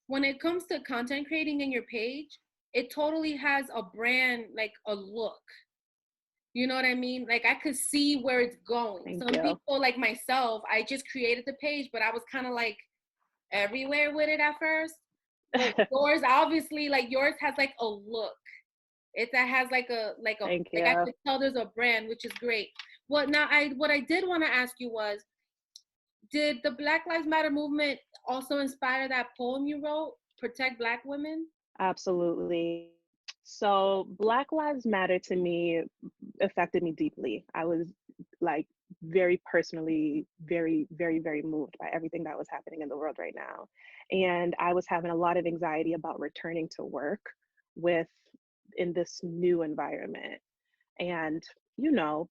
when it comes to content creating in your page, it totally has a brand, like a look. You know what I mean? Like I could see where it's going. thank Some you. people like myself, I just created the page, but I was kind of like everywhere with it at first. But yours, obviously, like yours has like a look. It that has Thank like I you. could tell there's a brand, which is great. What I did want to ask you was, did the Black Lives Matter movement also inspire that poem you wrote, Protect Black Women? Absolutely. So Black Lives Matter to me affected me deeply. I was like very personally, very, very, very moved by everything that was happening in the world right now. And I was having a lot of anxiety about returning to work with in this new environment. And,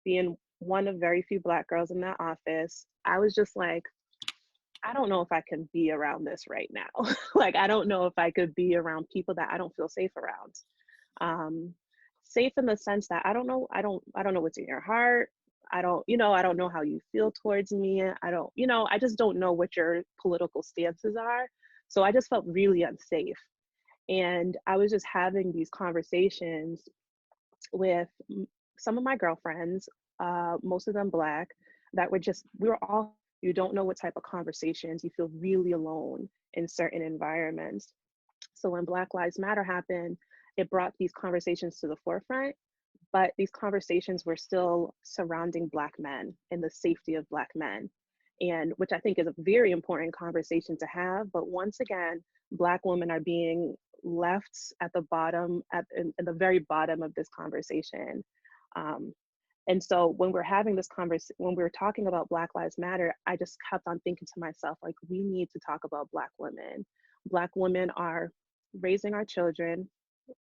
being one of very few Black girls in that office, I was just like, I don't know if I can be around this right now. Like, I don't know if I could be around people that I don't feel safe around. Safe in the sense that I don't know what's in your heart. I don't know how you feel towards me. I just don't know what your political stances are. So I just felt really unsafe. And I was just having these conversations with some of my girlfriends, most of them Black, that we were all, you don't know what type of conversations, you feel really alone in certain environments. So when Black Lives Matter happened, it brought these conversations to the forefront. but these conversations were still surrounding Black men and the safety of Black men, and which I think is a very important conversation to have. But once again, Black women are being left at the bottom, in the very bottom of this conversation. And so when we're having this conversation, when we're talking about Black Lives Matter, I just kept on thinking to myself, like, we need to talk about Black women. Black women are raising our children.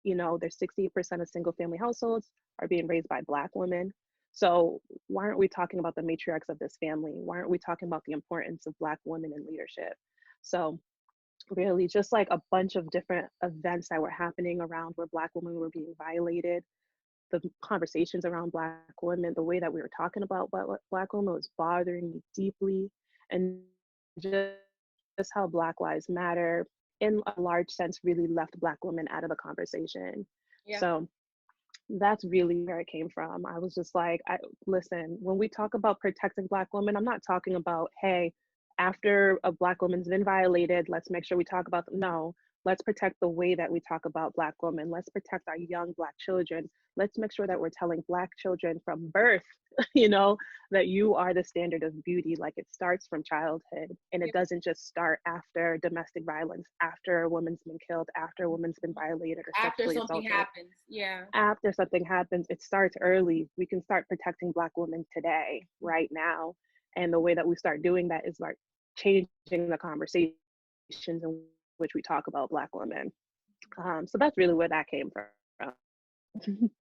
You know, there's 68% of single family households are being raised by Black women. So why aren't we talking about the matriarchs of this family? Why aren't we talking about the importance of Black women in leadership? So really just like a bunch of different events that were happening around where Black women were being violated, the conversations around Black women, the way that we were talking about Black women was bothering me deeply. And just how Black Lives Matter, in a large sense, really left Black women out of the conversation. Yeah. So that's really where it came from. I was just like, listen, when we talk about protecting Black women, I'm not talking about, hey, after a Black woman's been violated, let's make sure we talk about them. No, let's protect the way that we talk about Black women. Let's protect our young Black children. Let's make sure that we're telling Black children from birth, you know, that you are the standard of beauty. Like, it starts from childhood, and it doesn't just start after domestic violence, after a woman's been killed, after a woman's been violated or After sexually something assaulted. happens. Yeah. After something happens, it starts early. We can start protecting Black women today, right now. And the way that we start doing that is like changing the conversations in which we talk about Black women. So that's really where that came from.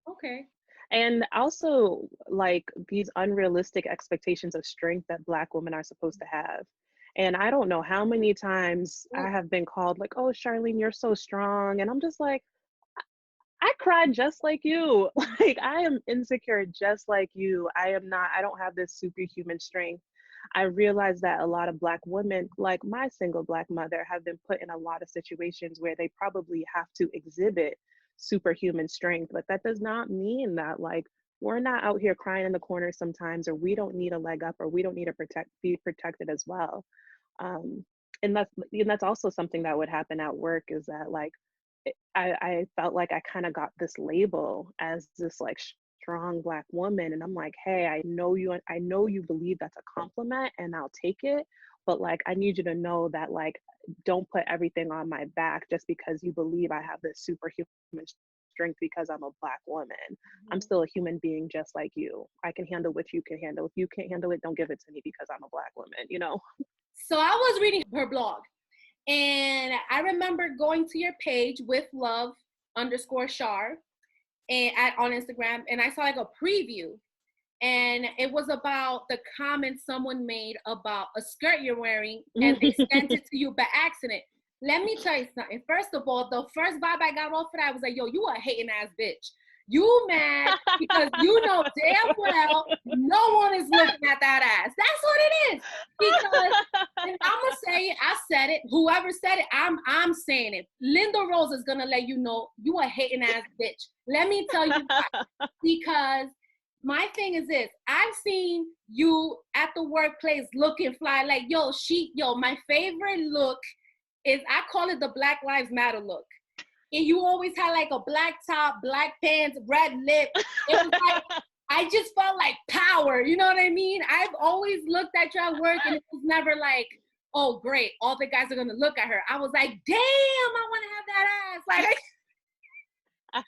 Okay. And also, like, these unrealistic expectations of strength that Black women are supposed to have. And I don't know how many times I have been called like, oh, Charlene, you're so strong. And I'm just like, I cried just like you. Like, I am insecure just like you. I don't have this superhuman strength. I realize that a lot of Black women, like my single Black mother, have been put in a lot of situations where they probably have to exhibit superhuman strength. But that does not mean that, like, we're not out here crying in the corner sometimes, or we don't need a leg up, or we don't need to be protected as well. And that's also something that would happen at work, is that, like, I felt like I kind of got this label as this like strong Black woman, and I'm like, hey, I know you believe that's a compliment, and I'll take it, but like, I need you to know that, like, don't put everything on my back just because you believe I have this superhuman strength because I'm a Black woman. I'm still a human being just like you. I can handle what you can handle. If you can't handle it, don't give it to me because I'm a Black woman, you know? So I was reading her blog, and I remember going to your page with love_Char and on Instagram, and I saw like a preview, and it was about the comment someone made about a skirt you're wearing, and they sent it to you by accident. Let me tell you something. First of all, the first vibe I got off of that was like, yo, you a hating ass bitch. You mad because you know damn well no one is looking at that ass. That's what it is. Because, and I'm gonna say it, I said it. Whoever said it, I'm saying it. Linda Rosa is gonna let you know you a hating ass bitch. Let me tell you why. Because my thing is this: I've seen you at the workplace looking fly. Like, my favorite look is, I call it the Black Lives Matter look. And you always had like a black top, black pants, red lip. It was like, I just felt like power. You know what I mean? I've always looked at you at work, and it was never like, oh, great, all the guys are going to look at her. I was like, damn, I want to have that ass. Like,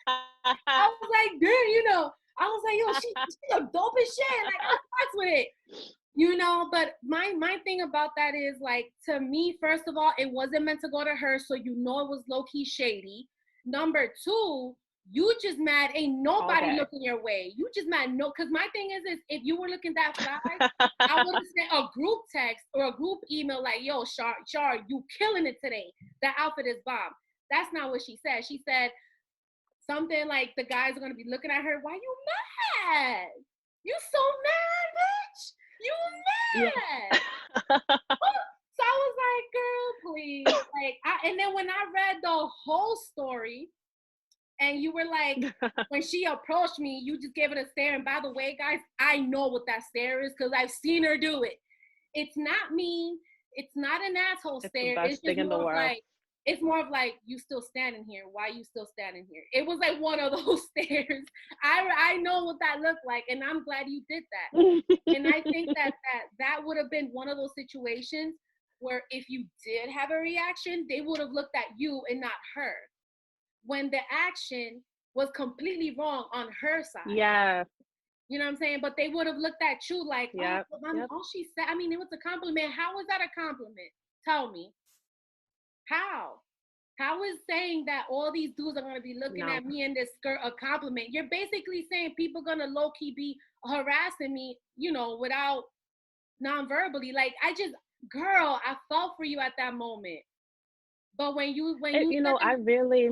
I was like, dude, I was like, yo, she's a dope as shit. Like, I fucks with it. But my thing about that is, like, to me, first of all, it wasn't meant to go to her, so it was low-key shady. Number two, you just mad ain't nobody looking your way. You just mad, because my thing is if you were looking that fly, I would have sent a group text or a group email like, yo, Char, you killing it today. That outfit is bomb. That's not what she said. She said something like, the guys are going to be looking at her, why you mad? You so mad, bitch. You mad? Yeah. So I was like, girl, please. Like, and then when I read the whole story, and you were like, when she approached me, you just gave it a stare. And by the way, guys, I know what that stare is because I've seen her do it. It's not mean. It's not an asshole stare. It's the best thing in the world. Like, It's more of like, you still standing here. Why you still standing here? It was like one of those stares. I know what that looked like, and I'm glad you did that. And I think that would have been one of those situations where if you did have a reaction, they would have looked at you and not her, when the action was completely wrong on her side. Yeah. You know what I'm saying? But they would have looked at you like, Yep. all she said, I mean, it was a compliment. How was that a compliment? Tell me. How? How is saying that all these dudes are going to be looking at me in this skirt a compliment? You're basically saying people going to low-key be harassing me, you know, without non-verbally. Like, girl, I felt for you at that moment. But when you know, I really,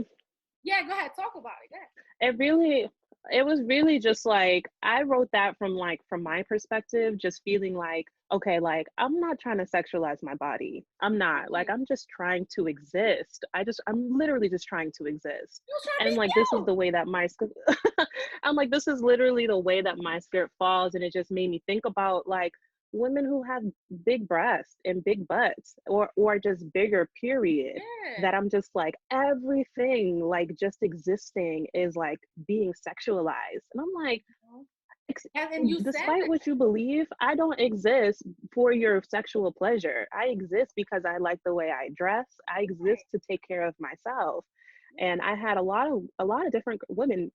yeah, go ahead, talk about it. Go ahead. it was really just like, I wrote that from my perspective, just feeling like, okay, like, I'm not trying to sexualize my body. I'm not. Like, I'm just trying to exist. I'm literally just trying to exist. And like, this is the way that I'm like, this is literally the way that my spirit falls. And it just made me think about like women who have big breasts and big butts, or just bigger, period. Yeah. That I'm just like, everything like just existing is like being sexualized. And I'm like, despite what you believe, I don't exist for your sexual pleasure. I exist because I like the way I dress. I exist to take care of myself. And I had a lot of different women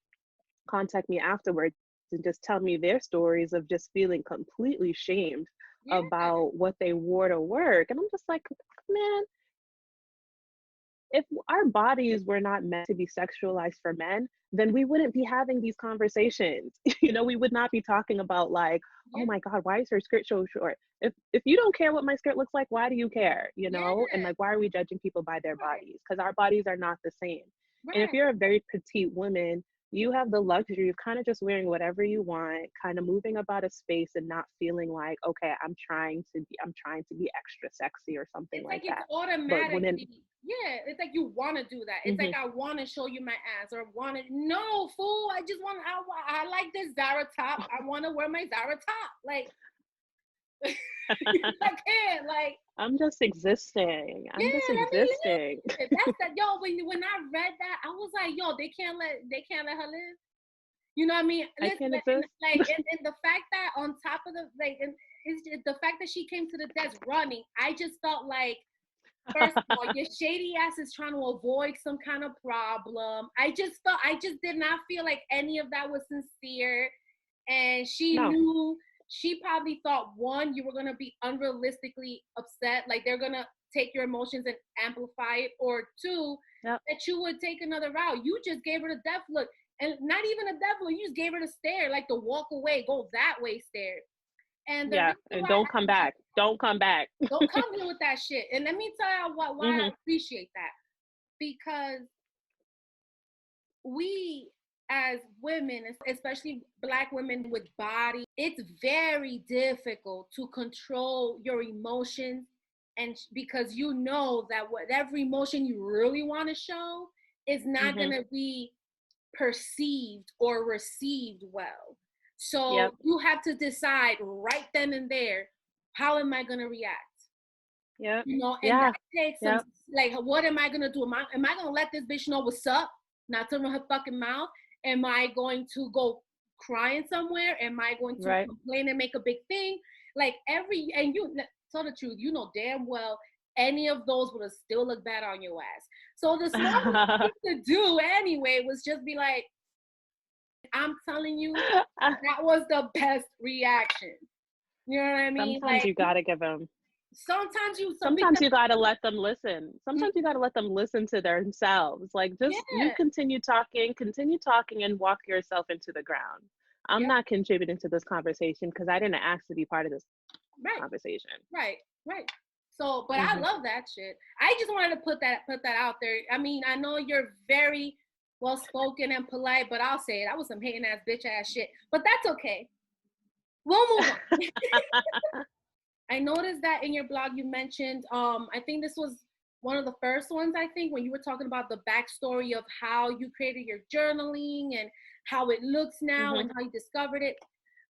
contact me afterwards and just tell me their stories of just feeling completely shamed about what they wore to work. And I'm just like, man, if our bodies were not meant to be sexualized for men, then we wouldn't be having these conversations. You know, we would not be talking about like, oh my God, why is her skirt so short? If you don't care what my skirt looks like, why do you care? You know, and like, why are we judging people by their bodies? Because our bodies are not the same. And if you're a very petite woman, you have the luxury of kind of just wearing whatever you want, kind of moving about a space and not feeling like, okay, I'm trying to be extra sexy or something it's like that. It's automatically, it's like you want to do that. It's like, I want to show you my ass, or no, fool, I just want, I like this Zara top. I want to wear my Zara top. Like, I can't, like, I'm just existing. I'm just existing. That's that, yo. When I read that, I was like, yo, they can't let her live. You know what I mean? I can't exist. Like, and the fact that on top of the fact that she came to the desk running, I just felt like, first of all, your shady ass is trying to avoid some kind of problem. I just did not feel like any of that was sincere, and she knew. She probably thought, one, you were going to be unrealistically upset, like they're going to take your emotions and amplify it, or two, that you would take another route. You just gave her the death look, and not even a death look, you just gave her the stare, like the walk away, go that way stare. And and don't come back. Don't come back. Don't come here with that shit. And let me tell you why I appreciate that. Because we, as women, especially Black women with body, it's very difficult to control your emotions, and because you know that whatever emotion you really want to show is not going to be perceived or received well. So you have to decide right then and there, how am I going to react? Yeah. You know, and that takes some, like, what am I going to do? Am I going to let this bitch know what's up? Not turn her fucking mouth? Am I going to go crying somewhere? Am I going to complain and make a big thing? Like, and you tell the truth, you know damn well any of those would have still looked bad on your ass. So the smartest thing to do anyway was just be like, I'm telling you, that was the best reaction. You know what I mean? Sometimes like, you gotta give them. Sometimes you gotta let them listen. Sometimes you gotta let them listen to themselves. Like, just you continue talking and walk yourself into the ground. I'm not contributing to this conversation because I didn't ask to be part of this conversation. Right. So, but I love that shit. I just wanted to put that out there. I mean, I know you're very well spoken and polite, but I'll say it. I was some hating ass bitch ass shit. But that's okay. We'll move on. I noticed that in your blog you mentioned, I think this was one of the first ones, I think, when you were talking about the backstory of how you created your journaling and how it looks now and how you discovered it.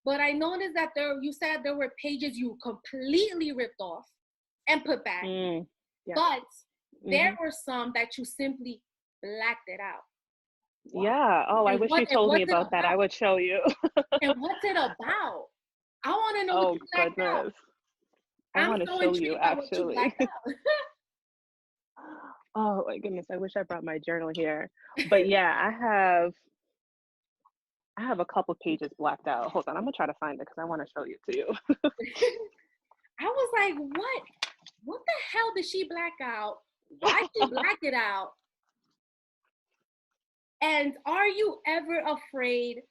But I noticed that you said there were pages you completely ripped off and put back. But there were some that you simply blacked it out. Yeah. Oh, I wish you told me about that. I would show you. And what's it about? I want to know what you blacked out. I want to so show you, by what you actually. blacked out. Oh my goodness, I wish I brought my journal here. But yeah, I have a couple pages blacked out. Hold on, I'm gonna try to find it because I want to show it to you. I was like, what the hell did she black out? Why did she black it out? And are you ever afraid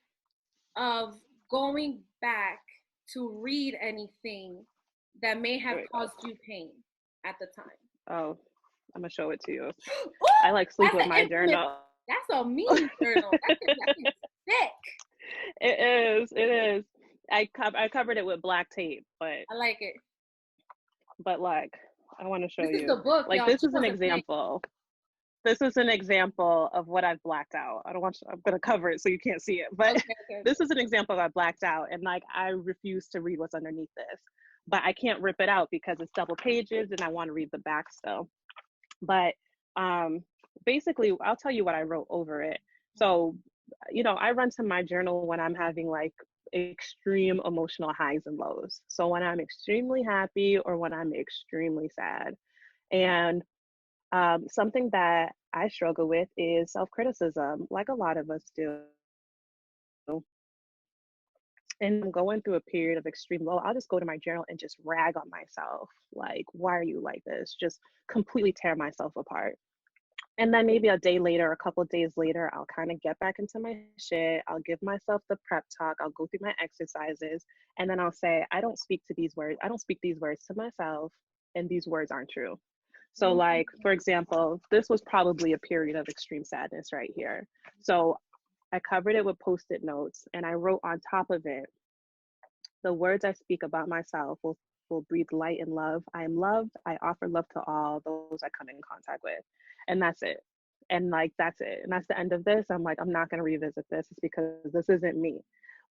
of going back to read anything that may have caused you pain at the time? Oh, I'm gonna show it to you. Ooh, I like sleep with my journal. That's a mean journal. That's thick. It is. I covered it with black tape, but I like it. But like, I want to show you. This is the book, like, y'all. this is an example. This is an example of what I've blacked out. I'm gonna cover it so you can't see it, but okay. This is an example of I blacked out, and like I refuse to read what's underneath this, but I can't rip it out because it's double pages, and I want to read the back still. But basically, I'll tell you what I wrote over it. So, I run to my journal when I'm having like extreme emotional highs and lows. So when I'm extremely happy or when I'm extremely sad. And something that I struggle with is self-criticism, like a lot of us do. And I'm going through a period of extreme low, I'll just go to my journal and just rag on myself. Like, why are you like this? Just completely tear myself apart. And then maybe a day later, a couple of days later, I'll kind of get back into my shit. I'll give myself the prep talk. I'll go through my exercises. And then I'll say, I don't speak these words to myself. And these words aren't true. So like, for example, this was probably a period of extreme sadness right here. So I covered it with Post-it notes and I wrote on top of it, the words I speak about myself will breathe light and love. I am loved. I offer love to all those I come in contact with. And that's it. And like, that's it. And that's the end of this. I'm like, I'm not going to revisit this. It's because this isn't me.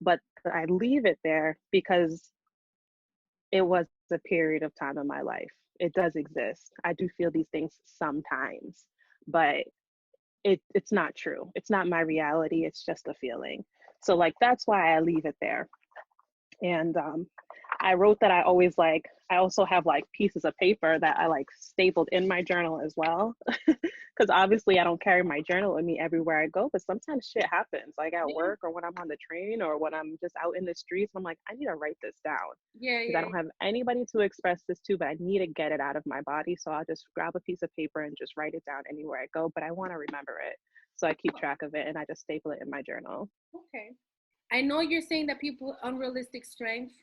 But I leave it there because it was a period of time in my life. It does exist. I do feel these things sometimes, but it's not true. It's not my reality. It's just a feeling. So like, that's why I leave it there. And I wrote that I also have like pieces of paper that I like stapled in my journal as well. Because obviously I don't carry my journal with me everywhere I go, but sometimes shit happens, like at work or when I'm on the train or when I'm just out in the streets. I'm like, I need to write this down. Because I don't have anybody to express this to, but I need to get it out of my body. So I'll just grab a piece of paper and just write it down anywhere I go, but I want to remember it. So I keep track of it and I just staple it in my journal. Okay. I know you're saying that people unrealistic strength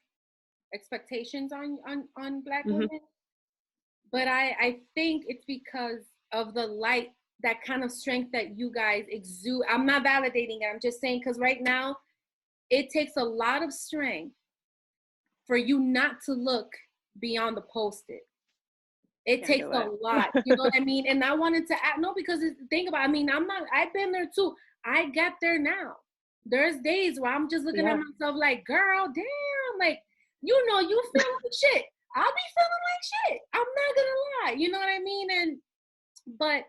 expectations on Black women, but I think it's because of the light, that kind of strength that you guys exude. I'm not validating it. I'm just saying, because right now it takes a lot of strength for you not to look beyond the Post-it. It takes a lot, you know what I mean? And I wanted to add, no, because think about, I've been there too. I get there now. There's days where I'm just looking at myself like, girl, damn, like, you feel like shit. I'll be feeling like shit. I'm not gonna lie. You know what I mean? But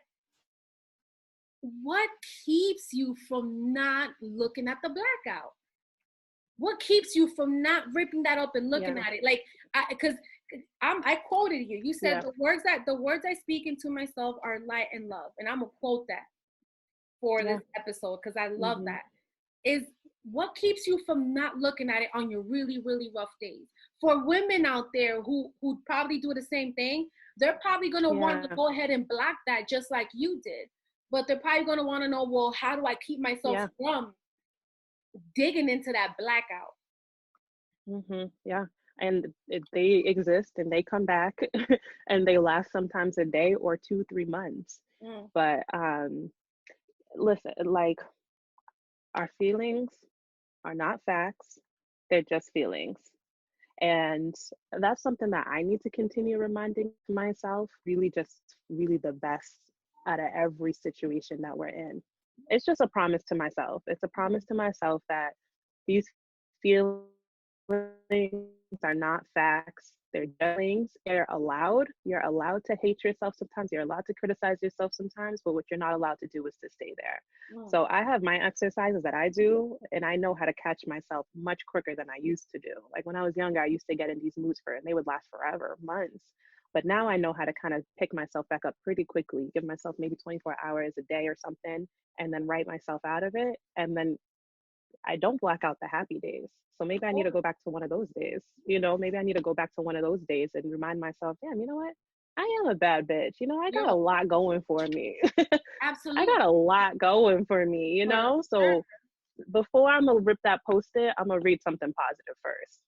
what keeps you from not looking at the blackout? What keeps you from not ripping that up and looking at it? Like, because I quoted you. You said the words I speak into myself are light and love, and I'm gonna quote that for this episode because I love that. Is what keeps you from not looking at it on your really, really rough days? For women out there who probably do the same thing, they're probably gonna want to go ahead and block that just like you did. But they're probably gonna want to know, well, how do I keep myself from digging into that blackout? And they exist and they come back and they last sometimes a day or 2-3 months. But listen, like, our feelings are not facts, they're just feelings. And that's something that I need to continue reminding myself, really the best out of every situation that we're in. It's just a promise to myself. It's a promise to myself that these feelings are not facts, they're feelings. They're allowed. You're allowed to hate yourself sometimes. You're allowed to criticize yourself sometimes, but what you're not allowed to do is to stay there. So I have my exercises that I do, and I know how to catch myself much quicker than I used to do. Like when I was younger, I used to get in these moods and they would last forever, months. But now I know how to kind of pick myself back up pretty quickly, give myself maybe 24 hours a day or something, and then write myself out of it. And then I don't black out the happy days. So maybe I need to go back to one of those days. Maybe I need to go back to one of those days and remind myself, damn, you know what? I am a bad bitch. I got a lot going for me. Absolutely. I got a lot going for me, So before I'm going to rip that Post-it, I'm going to read something positive first.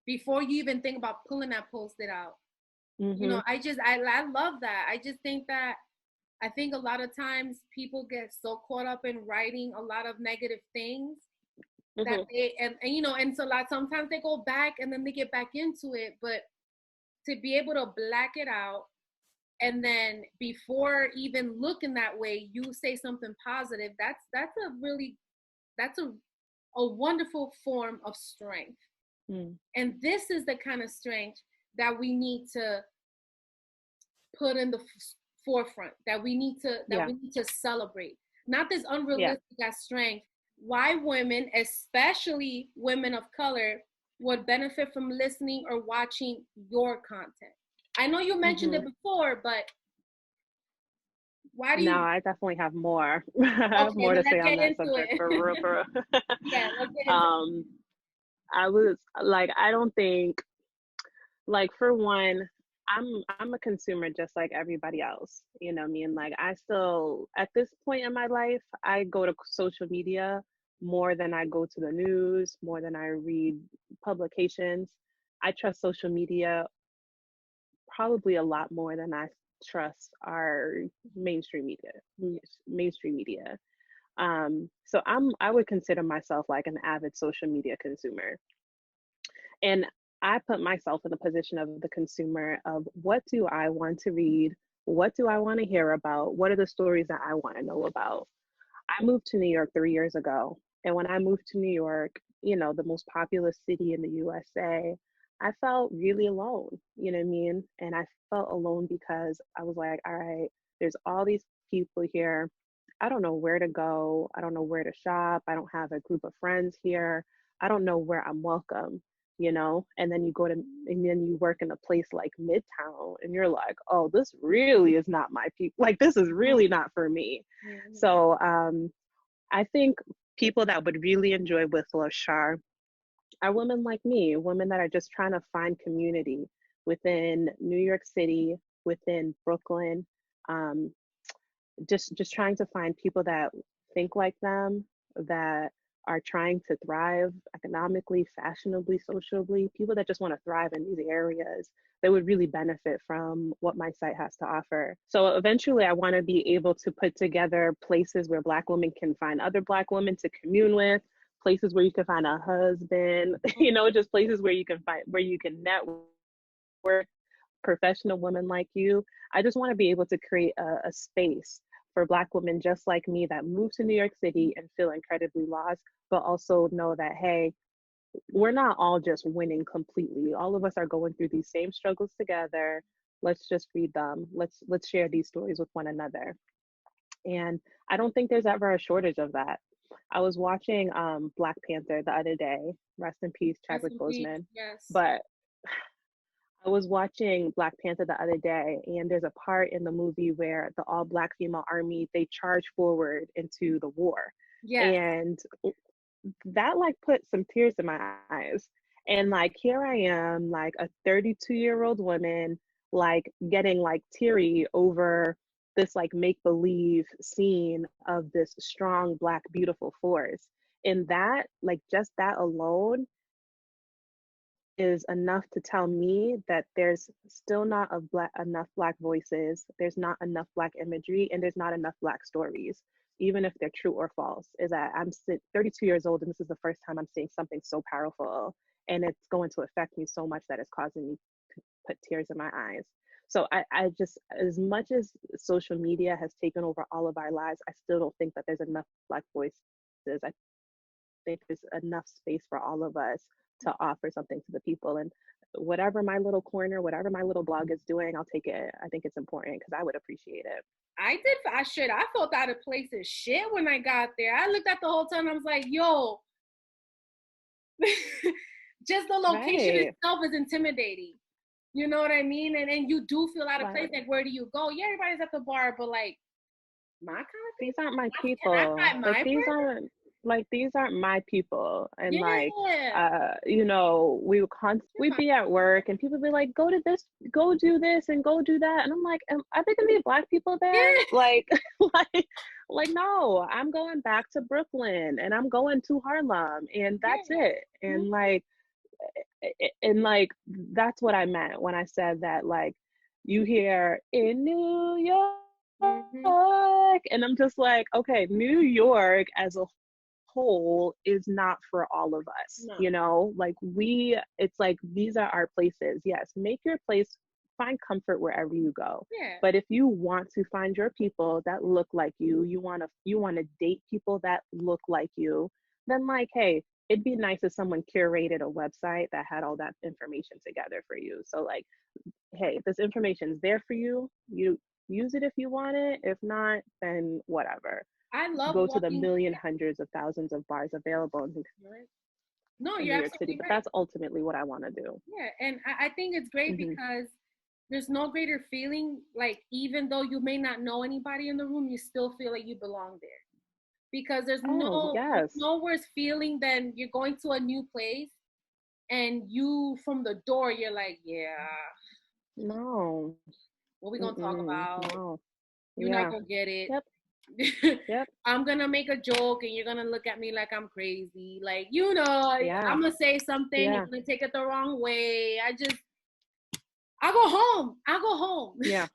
Before you even think about pulling that Post-it out. Mm-hmm. I love that. I just think that I think a lot of times people get so caught up in writing a lot of negative things that they and so sometimes they go back and then they get back into it, but to be able to black it out and then before even looking that way, you say something positive, that's a wonderful form of strength. And this is the kind of strength that we need to put in the forefront, that we need to celebrate. Not this unrealistic strength. Why women, especially women of color, would benefit from listening or watching your content. I know you mentioned it before, but why do you? No, I definitely have more. I have more to say on that subject for real. Yeah, let's get into it. I was like, I don't think, like, for one, I'm a consumer just like everybody else. You know what I mean? Like, I still, at this point in my life, I go to social media more than I go to the news, more than I read publications. I trust social media probably a lot more than I trust our mainstream media. So I would consider myself like an avid social media consumer. And I put myself in the position of the consumer of what do I want to read? What do I want to hear about? What are the stories that I want to know about? I moved to New York 3 years ago. And when I moved to New York, the most populous city in the USA, I felt really alone, you know what I mean? And I felt alone because I was like, all right, there's all these people here. I don't know where to go. I don't know where to shop. I don't have a group of friends here. I don't know where I'm welcome, And then you work in a place like Midtown and you're like, oh, this really is not my people. Like, this is really not for me. So I think people that would really enjoy With Love Shar are women like me, women that are just trying to find community within New York City, within Brooklyn, just trying to find people that think like them, that are trying to thrive economically, fashionably, socially, people that just want to thrive in these areas that would really benefit from what my site has to offer. So eventually I want to be able to put together places where Black women can find other Black women to commune with, places where you can find a husband, just places where you can network professional women like you. I just want to be able to create a space for Black women just like me that move to New York City and feel incredibly lost, but also know that, hey, we're not all just winning completely. All of us are going through these same struggles together. Let's just read them. Let's share these stories with one another. And I don't think there's ever a shortage of that. I was watching Black Panther the other day. Rest in peace, Chadwick Boseman. Yes. But I was watching Black Panther the other day, and there's a part in the movie where the all Black female army, they charge forward into the war. Yes. And that like put some tears in my eyes. And like, here I am, like a 32-year-old woman, like getting like teary over this like make-believe scene of this strong Black beautiful force. And that, like, just that alone is enough to tell me that there's still not enough Black voices, there's not enough Black imagery, and there's not enough Black stories, even if they're true or false. Is that I'm 32 years old, and this is the first time I'm seeing something so powerful, and it's going to affect me so much that it's causing me to put tears in my eyes. So I just, as much as social media has taken over all of our lives, I still don't think that there's enough Black voices. I think there's enough space for all of us to offer something to the people. And whatever my little corner, whatever my little blog is doing, I'll take it. I think it's important because I would appreciate it. I felt out of place as shit when I got there. I looked at the whole time. I was like, yo, just the location Right. itself is intimidating. You know what I mean? And you do feel out of Right. place. Like, where do you go? Yeah, everybody's at the bar, but like, my kind of These aren't my Can I people. find Like my these person? aren't like these aren't my people. And like Yeah. you know, we'd be at work and people be like, go to this, go do this and go do that. And I'm like, are there gonna be black people there? Yeah. Like like no, I'm going back to Brooklyn and I'm going to Harlem and that's Yeah. it. And like that's what I meant when I said that, like, you hear in New York, and I'm just like, okay, New York as a whole is not for all of us. No. You know, like it's like these are our places. Yes, make your place, find comfort wherever you go. Yeah. But if you want to find your people that look like you want to date people that look like you, then like, hey, it'd be nice if someone curated a website that had all that information together for you. So like, hey, this information is there for you. You use it if you want it. If not, then whatever. I love Go to the walking. million, hundreds of thousands of bars available No, in you're New York City. absolutely But right. that's ultimately what I want to do. Yeah, and I think it's great because there's no greater feeling, like, even though you may not know anybody in the room, you still feel like you belong there. Because there's Yes. no worse feeling than you're going to a new place and you from the door, you're like, yeah, No. what we gonna talk about? No. You're not gonna get it. Yep. Yep. I'm gonna make a joke and you're gonna look at me like I'm crazy. Like, you know, I'm gonna say something, you're gonna take it the wrong way. I go home. Yeah.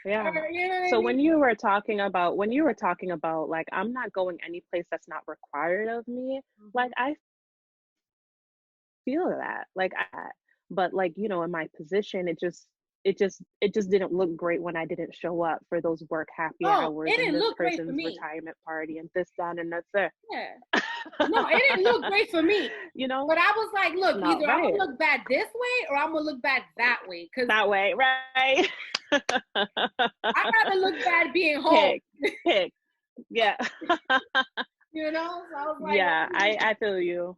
Yeah. Or, you know what So I mean? when you were talking about like, I'm not going any place that's not required of me, like I feel that, but like, you know, in my position, it just didn't look great when I didn't show up for those work happy hours it and didn't this look great for person's me. retirement party and this, that, and that's it. Yeah. No, it didn't look great for me. You know? But I was like, look, No, either I'm right. gonna look bad this way or I'm gonna look bad that way. That way, right? I'd rather look bad being home. Pick. Yeah. You know? So I was like, Yeah, I feel you.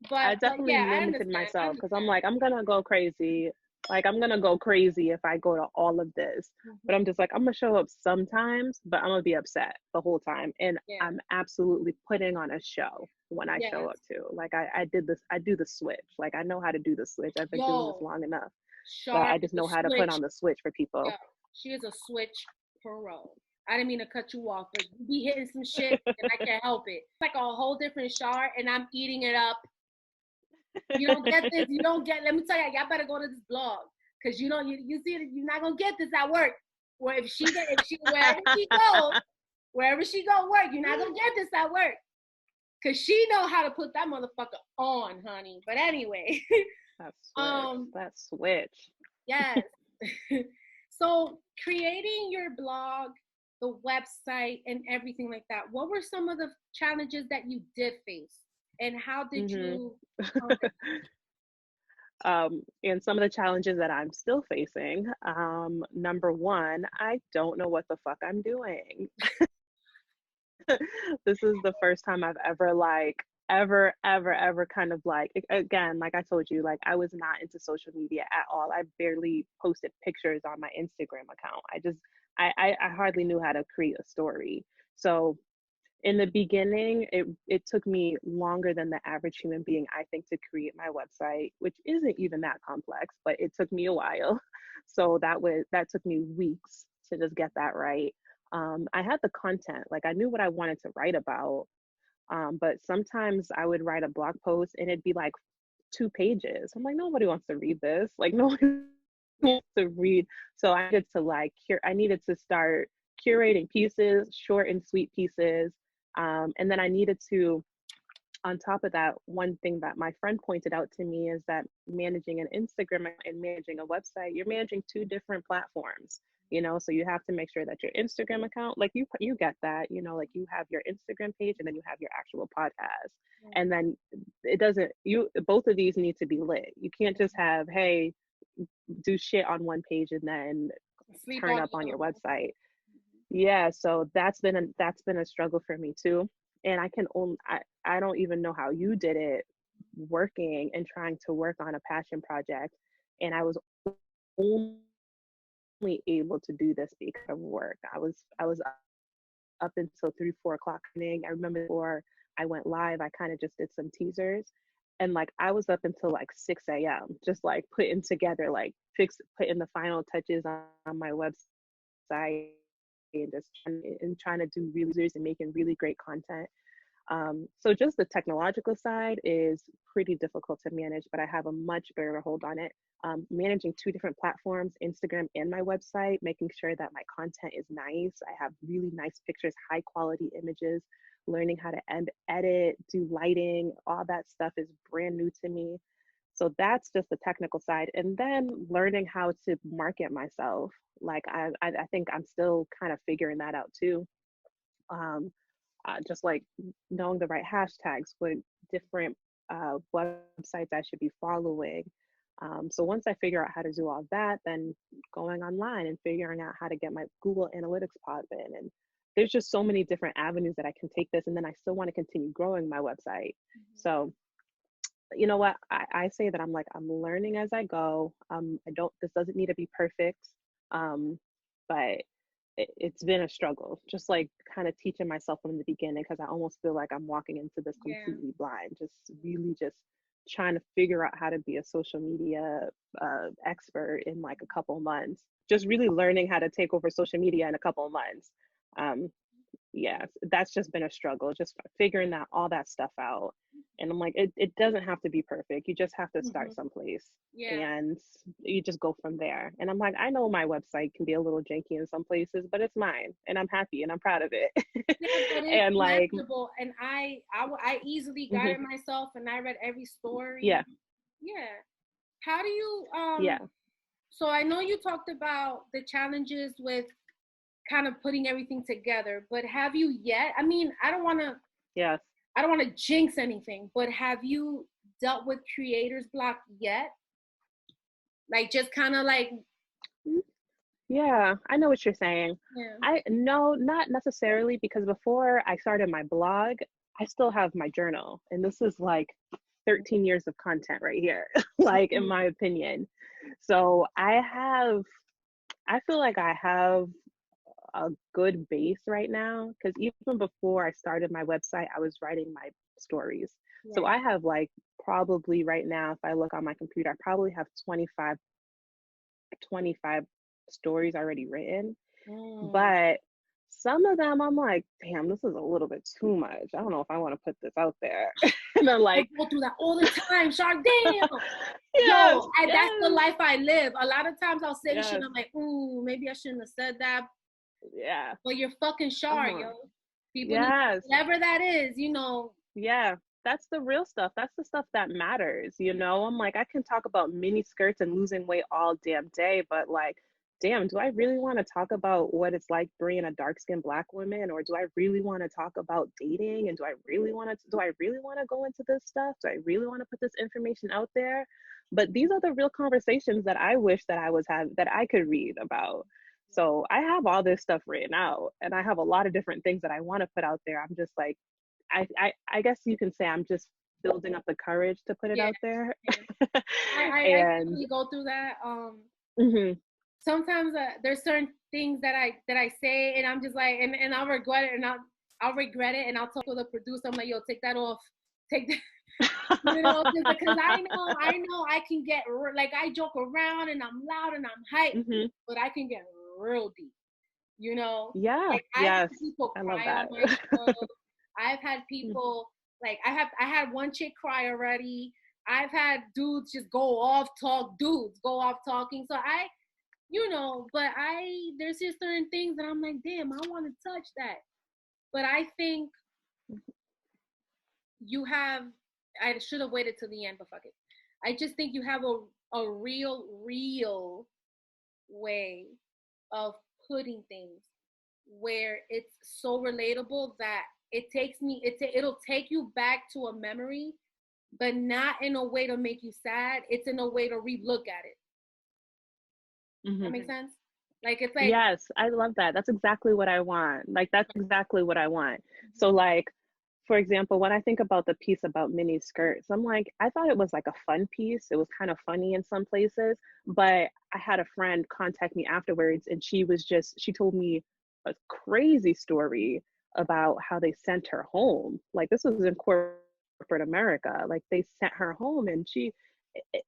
I definitely limited myself because I'm like, I'm gonna go crazy. Like, I'm gonna go crazy if I go to all of this. But I'm just like, I'm gonna show up sometimes, but I'm gonna be upset the whole time. And I'm absolutely putting on a show when I show up too. Like I do the switch. Like, I know how to do the switch. I've been doing this long enough. But I just know how to put on the switch for people. Yeah, she is a switch pro. I didn't mean to cut you off, but you be hitting some shit and I can't help it. It's like a whole different chart and I'm eating it up. You don't get this. You don't get. Let me tell y'all better go to this blog because you see it. You're not gonna get this at work. Where wherever she go work, you're not gonna get this at work because she know how to put that motherfucker on, honey. But anyway, that switch. Yes. So creating your blog, the website, and everything like that. What were some of the challenges that you did face? And how did you and some of the challenges that I'm still facing, number one, I don't know what the fuck I'm doing. This is the first time I've ever ever kind of like, again, like I told you, like I was not into social media at all. I barely posted pictures on my Instagram account. I hardly knew how to create a story. So in the beginning, it took me longer than the average human being, I think, to create my website, which isn't even that complex, but it took me a while. So that took me weeks to just get that right. I had the content, like I knew what I wanted to write about, but sometimes I would write a blog post and it'd be like 2 pages. I'm like, nobody wants to read this. Like nobody wants to read. So I needed to start curating pieces, short and sweet pieces. And then I needed to, on top of that, one thing that my friend pointed out to me is that managing an Instagram and managing a website, you're managing 2 different platforms. you know, so you have to make sure that your Instagram account, like you get that, you know, like you have your Instagram page and then you have your actual podcast. And then it doesn't, you, both of these need to be lit. You can't just have, hey, do shit on one page and then Sleep turn on up the on other your one. website. Yeah, so that's been a struggle for me too. And I don't even know how you did it, working and trying to work on a passion project. And I was only able to do this because of work. I was up until 3, 4 o'clock in the evening. I remember before I went live, I kind of just did some teasers. And like I was up until like 6 a.m. just like putting together, like putting the final touches on my website and just trying to do really and making really great content. So just the technological side is pretty difficult to manage, but I have a much better hold on it. Managing 2 different platforms, Instagram and my website, making sure that my content is nice. I have really nice pictures, high quality images, learning how to edit, do lighting, all that stuff is brand new to me. So that's just the technical side. And then learning how to market myself. Like I think I'm still kind of figuring that out too. Just like knowing the right hashtags, what different websites I should be following. So once I figure out how to do all that, then going online and figuring out how to get my Google Analytics pod in. And there's just so many different avenues that I can take this. And then I still want to continue growing my website. So you know what? I say that I'm learning as I go. This doesn't need to be perfect. But it's been a struggle, just like kind of teaching myself from the beginning, because I almost feel like I'm walking into this completely blind, just really just trying to figure out how to be a social media expert in like a couple months, just really learning how to take over social media in a couple of months. Yeah, that's just been a struggle, just figuring that all that stuff out. And I'm like, it doesn't have to be perfect. You just have to start someplace and you just go from there. And I'm like, I know my website can be a little janky in some places, but it's mine and I'm happy and I'm proud of it. Yeah, but it's And like, manageable. And I easily got it myself, and I read every story. yeah, Yeah. How do you yeah, so I know you talked about the challenges with kind of putting everything together, but have you yet? I mean, yes. I don't want to jinx anything, but have you dealt with creator's block yet? Like just kind of like, Yeah, I know what you're saying. yeah. I no, not necessarily, because before I started my blog, I still have my journal, and this is like 13 years of content right here, like in my opinion. So I feel like I have a good base right now, because even before I started my website, I was writing my stories. So I have like probably right now, if I look on my computer, I probably have 25 stories already written. But some of them I'm like, damn, this is a little bit too much. I don't know if I want to put this out there. And then like, I go through that all the time, Shark. Damn. yes, That's the life I live. A lot of times I'll say shit, yes, I'm like, ooh, maybe I shouldn't have said that. yeah. But you're fucking Shark, yo. People need Yes. whatever that is, you know. Yeah, that's the real stuff. That's the stuff that matters, you know? I'm like, I can talk about mini skirts and losing weight all damn day, but like, damn, do I really want to talk about what it's like being a dark-skinned Black woman? Or do I really want to talk about dating? And do I really want to go into this stuff? Do I really want to put this information out there? But these are the real conversations that I wish that that I could read about. So I have all this stuff written out, and I have a lot of different things that I want to put out there. I'm just like, I guess you can say I'm just building up the courage to put it out there. I And really go through that. mhm. Sometimes there's certain things that I say, and I'm just like, and I'll regret it, and I'll regret it, and I'll talk to the producer. I'm like, yo, take that off, take that, you know, because I know I can get like, I joke around and I'm loud and I'm hyped, but I can get real deep, you know. Yeah, Like I've had yes, people I love cry that. on my show. I've had people like I had one chick cry already. I've had dudes just go off talking. So but there's just certain things that I'm like, damn, I want to touch that. But I think I should have waited till the end, but fuck it. I just think you have a real way of putting things where it's so relatable that it takes me, it'll take you back to a memory, but not in a way to make you sad. It's in a way to relook at it. That makes sense? Like, it's like, yes, I love that. That's exactly what I want. Like, that's exactly what I want. So like, for example, when I think about the piece about mini skirts, I'm like, I thought it was like a fun piece. It was kind of funny in some places, but I had a friend contact me afterwards, and she told me a crazy story about how they sent her home. Like, this was in corporate America. Like, they sent her home,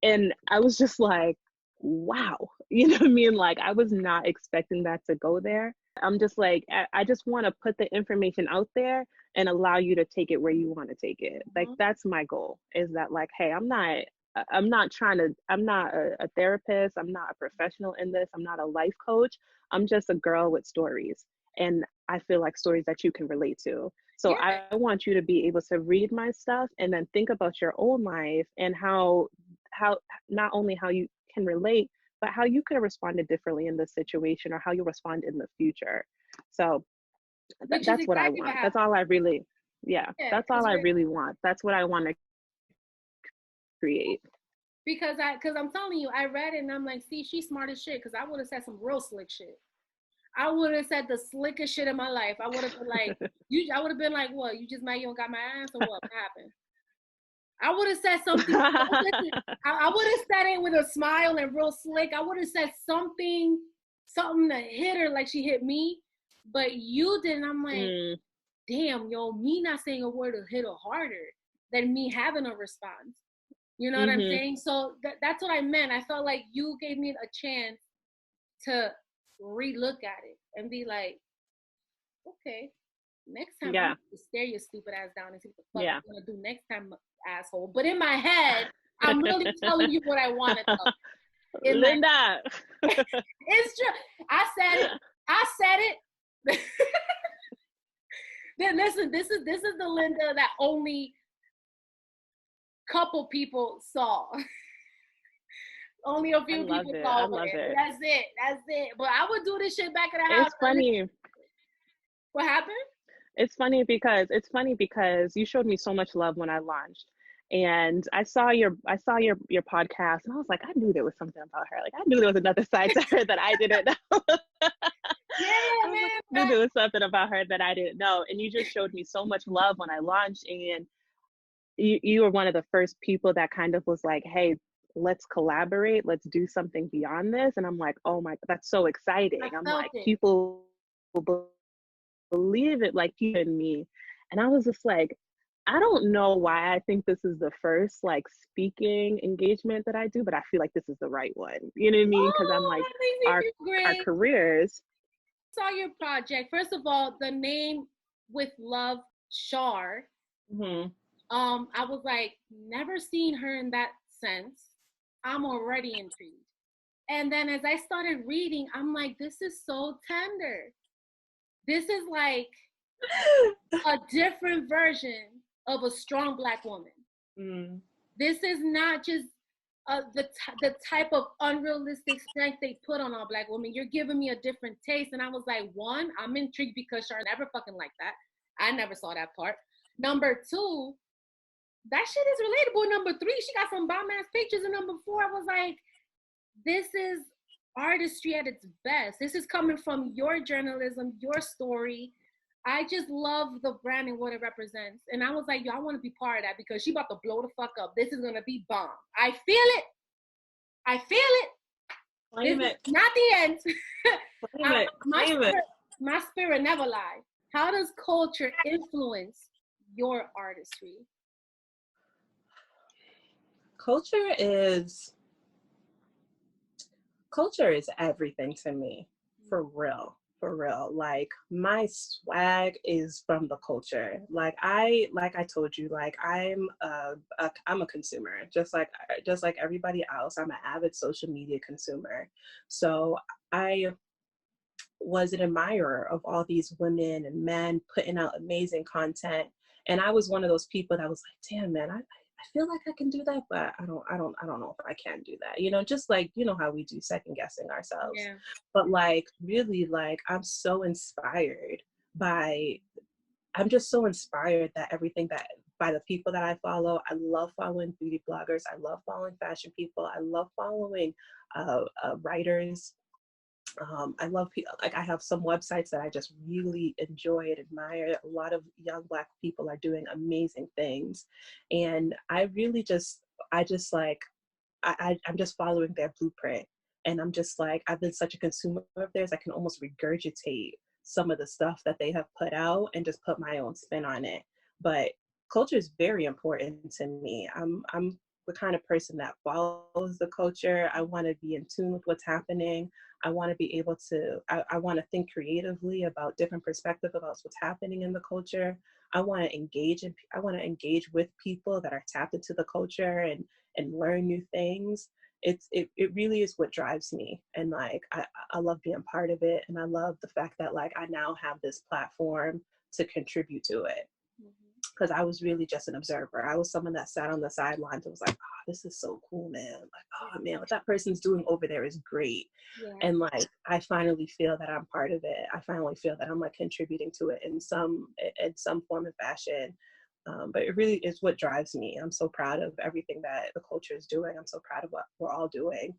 and I was just like, wow, you know what I mean? Like, I was not expecting that to go there. I'm just like, I just want to put the information out there and allow you to take it where you want to take it. Like, that's my goal, is that, like, hey, I'm not a therapist. I'm not a professional in this. I'm not a life coach. I'm just a girl with stories. And I feel like stories that you can relate to. So I want you to be able to read my stuff and then think about your own life and how not only how you can relate, but how you could have responded differently in this situation, or how you respond in the future. So that's what I want. That's all I really, that's all I really want. That's what I want to create. Because I'm telling you, I read it and I'm like, see, she's smart as shit. Because I would have said some real slick shit. I would have said the slickest shit in my life. I would have been like, I would have been like, what? You just mad you don't got my ass, or what happened? I would have said something. I would have said it with a smile and real slick. I would have said something to hit her like she hit me. But you didn't. I'm like, damn, yo, me not saying a word will hit her harder than me having a response. You know what I'm saying? So that's what I meant. I felt like you gave me a chance to relook at it and be like, okay, next time I'm gonna stare your stupid ass down and see what the fuck I'm gonna do next time, asshole. But in my head, I'm really telling you what I want to tell you. Linda. It's true. I said it. Then listen, this is the Linda that only couple people saw. Only a few people saw it. That's it. But I would do this shit back at the house. It's funny. What happened? It's funny because you showed me so much love when I launched. And I saw your podcast, and I was like, I knew there was something about her. Like, I knew there was another side to her that I didn't know. I knew there was something about her that I didn't know. And you just showed me so much love when I launched. And you were one of the first people that kind of was like, hey, let's collaborate. Let's do something beyond this. And I'm like, oh my, that's so exciting. I'm like, people believe it, like you and me. And I was just like, I don't know why I think this is the first like speaking engagement that I do, but I feel like this is the right one. You know what I mean? Because I'm like, our careers. Saw your project. First of all, the name With Love, Shar. I was like, never seen her in that sense. I'm already intrigued. And then as I started reading, I'm like, this is so tender. This is like a different version of a strong Black woman. This is not just the type of unrealistic strength they put on all Black women. You're giving me a different taste. And I was like, one, I'm intrigued because Shar never fucking like that. I never saw that part. Number two, that shit is relatable. Number three, she got some bomb ass pictures. And number four, I was like, this is artistry at its best. This is coming from your journalism, your story. I just love the brand and what it represents. And I was like, yo, I want to be part of that because she about to blow the fuck up. This is going to be bomb. I feel it. Claim it. Not the end. Claim it. My spirit never lies. How does culture influence your artistry? Culture is everything to me, for real. Like, my swag is from the culture. Like I told you, like I'm a consumer, just like everybody else. I'm an avid social media consumer. So I was an admirer of all these women and men putting out amazing content. And I was one of those people that was like, damn, man, I I feel like I can do that, but I don't know if I can do that. You know, just like, you know, how we do second guessing ourselves. Yeah. But like, really, like, I'm so inspired by, I'm just so inspired that everything that, by the people that I follow. I love following beauty bloggers. I love following fashion people. I love following writers. I love people, like I have some websites that I just really enjoy and admire. A lot of young Black people are doing amazing things. And I really just, I just like, I'm just following their blueprint. And I'm just like, I've been such a consumer of theirs, I can almost regurgitate some of the stuff that they have put out and just put my own spin on it. But culture is very important to me. I'm the kind of person that follows the culture. I want to be in tune with what's happening. I want to be able to, I want to think creatively about different perspectives about what's happening in the culture. I want to engage with people that are tapped into the culture and learn new things. It really is what drives me. And like, I love being part of it. And I love the fact that like, I now have this platform to contribute to it. Because I was really just an observer. I was someone that sat on the sidelines and was like, oh, this is so cool, man. Like, oh man, what that person's doing over there is great. Yeah. And like, I finally feel that I'm part of it. I finally feel that I'm like contributing to it in some form of fashion. But it really is what drives me. I'm so proud of everything that the culture is doing. I'm so proud of what we're all doing.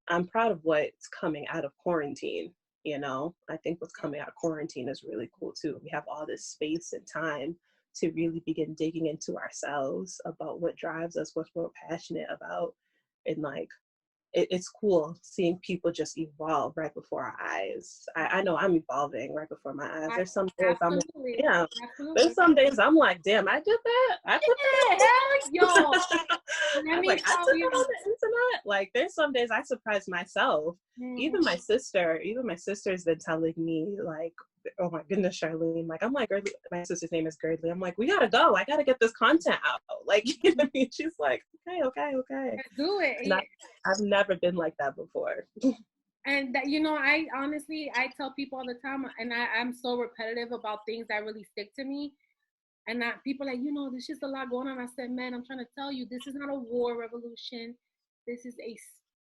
I'm proud of what's coming out of quarantine. You know, I think what's coming out of quarantine is really cool too. We have all this space and time to really begin digging into ourselves about what drives us, what we're passionate about. And like, it's cool seeing people just evolve right before our eyes. I know I'm evolving right before my eyes. There's some days I'm like, damn. There's some days I'm like, damn, I did that. I put that. Yo, I'm like, I took it on the internet. Like, there's some days I surprise myself. Even my sister's been telling me like, oh my goodness, Charlene. Like, I'm like, my sister's name is Girdley. I'm like, we gotta go. I gotta get this content out. Like, you know what I mean? She's like, okay. Let's do it. And I've never been like that before. And that, you know, I honestly, I tell people all the time, and I'm so repetitive about things that really stick to me. And that people are like, you know, there's just a lot going on. I said, man, I'm trying to tell you, this is not a war revolution. This is a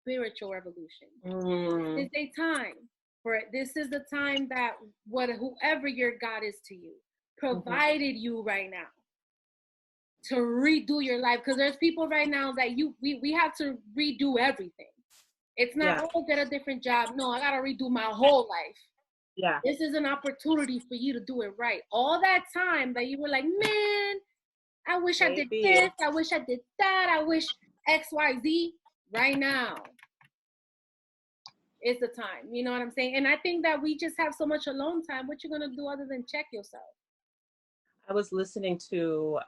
spiritual revolution. This is a time for it. This is the time that whoever your God is to you, provided you right now to redo your life. Because there's people right now that we have to redo everything. It's not, oh, get a different job. No, I got to redo my whole life. Yeah. This is an opportunity for you to do it right. All that time that you were like, man, I wish I did this. I wish I did that. I wish X, Y, Z. Right now is the time. You know what I'm saying? And I think that we just have so much alone time. What you going to do other than check yourself? I was listening to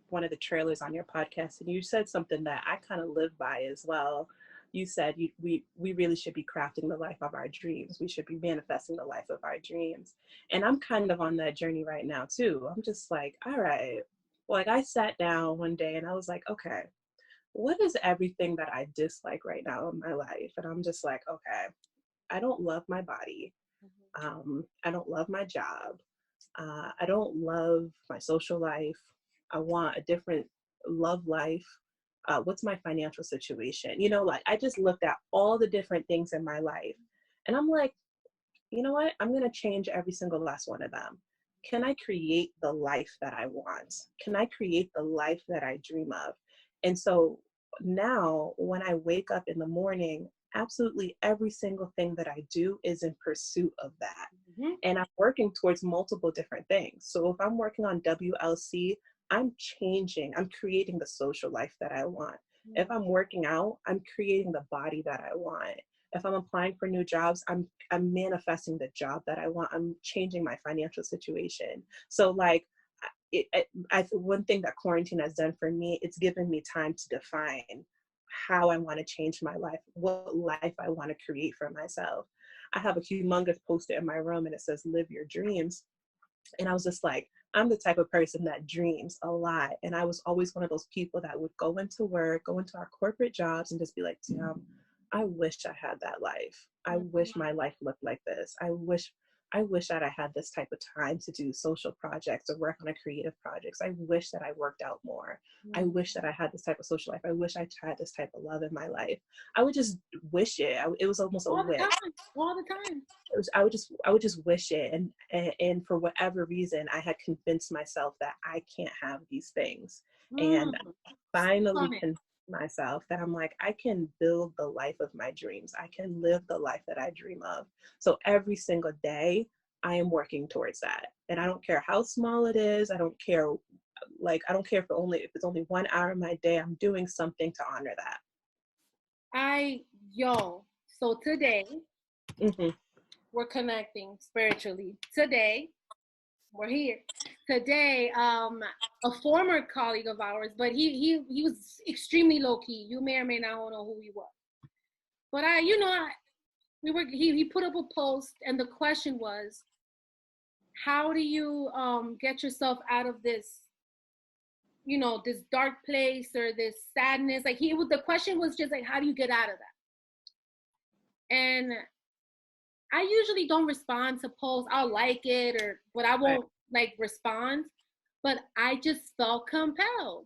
one of the trailers on your podcast, and you said something that I kind of live by as well. You said we really should be crafting the life of our dreams. We should be manifesting the life of our dreams. And I'm kind of on that journey right now too. I'm just like, all right. Like, I sat down one day and I was like, okay, what is everything that I dislike right now in my life? And I'm just like, okay, I don't love my body. I don't love my job. I don't love my social life. I want a different love life. What's my financial situation? You know, like, I just looked at all the different things in my life and I'm like, you know what? I'm going to change every single last one of them. Can I create the life that I want? Can I create the life that I dream of? And so now when I wake up in the morning, absolutely every single thing that I do is in pursuit of that. And I'm working towards multiple different things. So if I'm working on WLC, I'm creating the social life that I want. If I'm working out, I'm creating the body that I want. If I'm applying for new jobs, I'm manifesting the job that I want. I'm changing my financial situation. So like, one thing that quarantine has done for me, it's given me time to define how I want to change my life, what life I want to create for myself. I have a humongous poster in my room and it says, live your dreams. And I was just like, I'm the type of person that dreams a lot. And I was always one of those people that would go into work, go into our corporate jobs and just be like, damn, I wish I had that life. I wish my life looked like this. I wish I wish that I had this type of time to do social projects or work on a creative projects. I wish that I worked out more. I wish that I had this type of social life. I wish I had this type of love in my life. I would just wish it. It was almost a wish. All the time. I would just wish it. And for whatever reason, I had convinced myself that I can't have these things. And finally convinced myself that I'm like, I can build the life of my dreams. I can live the life that I dream of. So every single day I am working towards that. And I don't care how small it is. I don't care if it's only 1 hour of my day, I'm doing something to honor that. So today we're connecting spiritually. Today we're here. Today, a former colleague of ours, but he was extremely low key. You may or may not know who he was. But he put up a post, and the question was, how do you get yourself out of this, this dark place or this sadness? Like the question was just like, how do you get out of that? And I usually don't respond to posts. I'll like it but I won't respond. But I just felt compelled.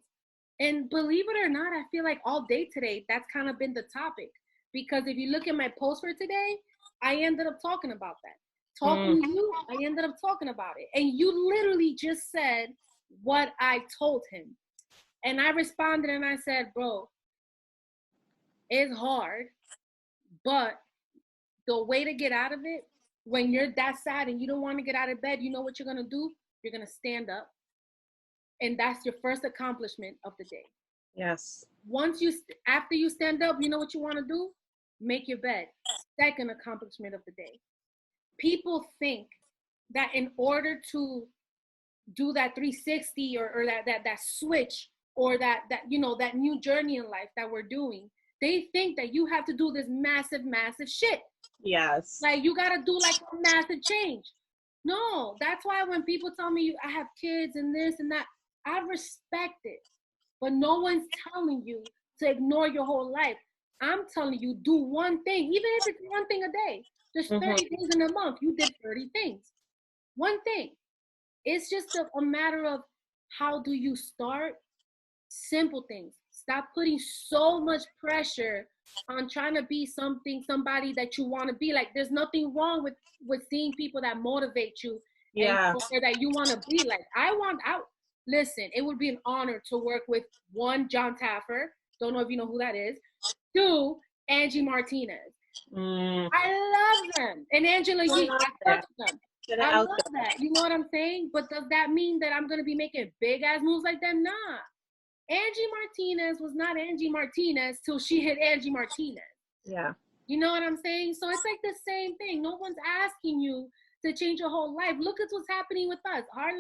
And believe it or not, I feel like all day today, that's kind of been the topic. Because if you look at my post for today, I ended up talking about that. Talking to you, I ended up talking about it. And you literally just said what I told him. And I responded and I said, bro, it's hard, but the way to get out of it, when you're that sad and you don't want to get out of bed, you know what you're going to do? You're going to stand up. And that's your first accomplishment of the day. Yes. After you stand up, you know what you want to do? Make your bed. Second accomplishment of the day. People think that in order to do that 360 or that switch or that new journey in life that we're doing, they think that you have to do this massive shit. Yes. Like you got to do like a massive change. No, that's why when people tell me I have kids and this and that, I respect it. But no one's telling you to ignore your whole life. I'm telling you, do one thing, even if it's one thing a day. There's 30 days in a month. You did 30 things. One thing. It's just a matter of how do you start? Simple things. Stop putting so much pressure on trying to be somebody that you want to be. Like, there's nothing wrong with seeing people that motivate you. Yeah. And that you want to be like. Listen, it would be an honor to work with one, John Taffer. Don't know if you know who that is. 2, Angie Martinez. I love them. And Angela Yee, I touch them. I love that. You know what I'm saying? But does that mean that I'm going to be making big ass moves like them? Nah. Angie Martinez was not Angie Martinez till she hit Angie Martinez. Yeah. You know what I'm saying? So it's like the same thing. No one's asking you to change your whole life. Look at what's happening with us. Our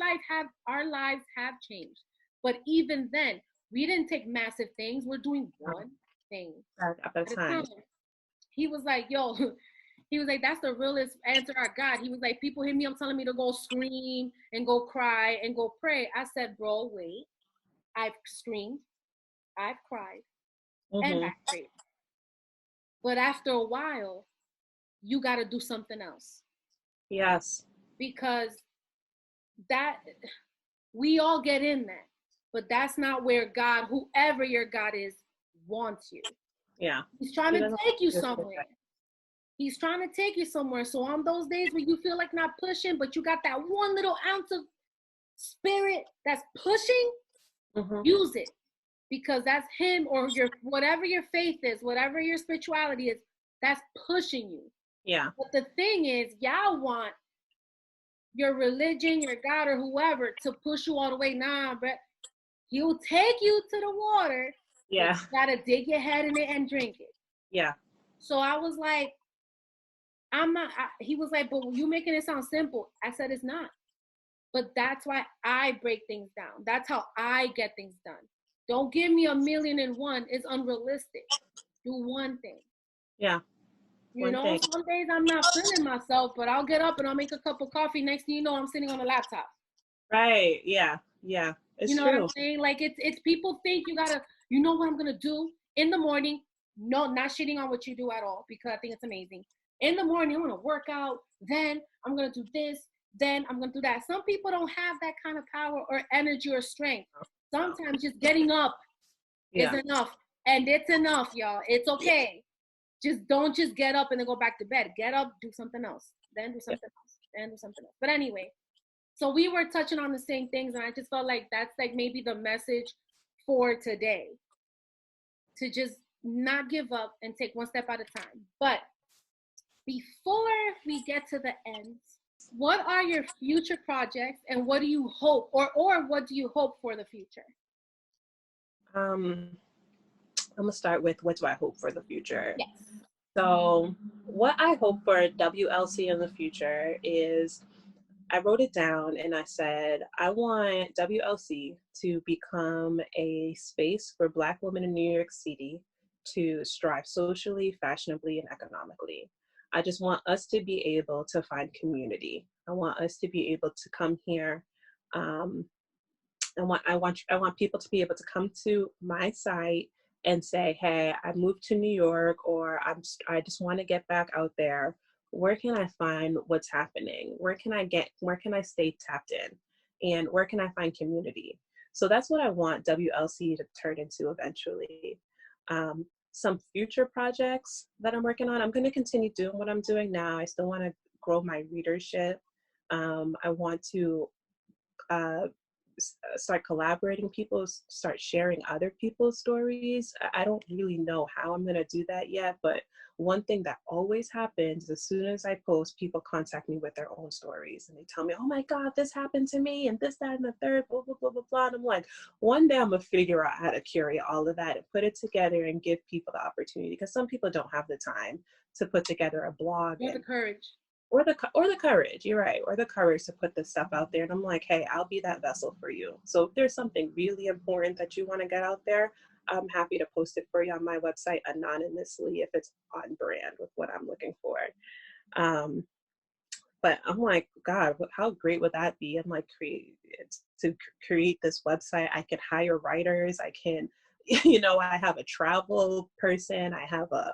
lives have changed. But even then, we didn't take massive things. We're doing one thing at a time. He was like, that's the realest answer I got. He was like, people hit me up telling me to go scream and go cry and go pray. I said, bro, wait. I've screamed, I've cried, and I've prayed. But after a while, you got to do something else. Yes. Because we all get in that, but that's not where God, whoever your God is, wants you. Yeah. He's trying to take you somewhere. He's trying to take you somewhere. So on those days where you feel like not pushing, but you got that one little ounce of spirit that's pushing, use it. Because that's him or whatever your faith is, whatever your spirituality is, that's pushing you. Yeah. But the thing is, y'all want your religion, your God, or whoever to push you all the way. Nah, but he'll take you to the water. Yeah. You gotta dig your head in it and drink it. Yeah. So I was like, he was like, but you making it sound simple. I said, it's not. But that's why I break things down. That's how I get things done. Don't give me 1,000,001. It's unrealistic. Do one thing. Yeah. Some days I'm not feeling myself, but I'll get up and I'll make a cup of coffee. Next thing you know, I'm sitting on the laptop. Right. Yeah. Yeah. It's true. What I'm saying? Like it's people think you gotta, you know what I'm gonna do in the morning. No, not shitting on what you do at all, because I think it's amazing. in the morning, I'm going to work out, then I'm going to do this, then I'm going to do that. Some people don't have that kind of power or energy or strength. Sometimes just getting up is enough. And it's enough, y'all. It's okay. Just don't just get up and then go back to bed. Get up, do something else, then do something else, then do something else. But anyway, so we were touching on the same things, and I just felt like that's like maybe the message for today, to just not give up and take one step at a time. But before we get to the end, what are your future projects, and what do you hope, or what do you hope for the future? I'm gonna start with what do I hope for the future. Yes. So what I hope for WLC in the future is, I wrote it down and I said, I want WLC to become a space for Black women in New York City to strive socially, fashionably, and economically. I just want us to be able to find community. I want us to be able to come here. I want people to be able to come to my site and say, hey, I moved to New York, or I just want to get back out there. Where can I find what's happening? Where can I stay tapped in? And where can I find community? So that's what I want WLC to turn into eventually. Some future projects that I'm working on, I'm going to continue doing what I'm doing now. I still want to grow my readership. I want to start collaborating people, start sharing other people's stories. I don't really know how I'm going to do that yet, but one thing that always happens, as soon as I post, people contact me with their own stories, and they tell me, oh my God, this happened to me, and this, that, and the third, blah, blah, blah, blah, blah. And I'm like, one day I'm going to figure out how to curate all of that and put it together and give people the opportunity, because some people don't have the time to put together a blog. Or the courage. Or the courage, you're right, or the courage to put this stuff out there. And I'm like, hey, I'll be that vessel for you. So if there's something really important that you want to get out there, I'm happy to post it for you on my website anonymously if it's on brand with what I'm looking for. But I'm like, God, how great would that be? I'm like, to create this website, I can hire writers, I can, I have a travel person, I have an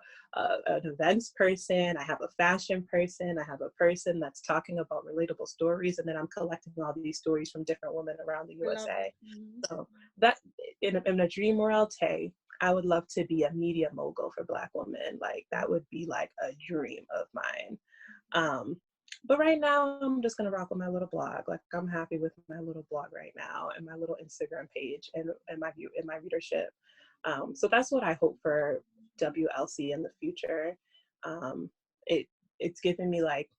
events person, I have a fashion person, I have a person that's talking about relatable stories, and then I'm collecting all these stories from different women around the USA. So that, in a dream world, hey, I would love to be a media mogul for Black women. Like, that would be like a dream of mine. But right now, I'm just gonna rock with my little blog. Like, I'm happy with my little blog right now, and my little Instagram page, and my readership. So that's what I hope for WLC in the future. It's given me like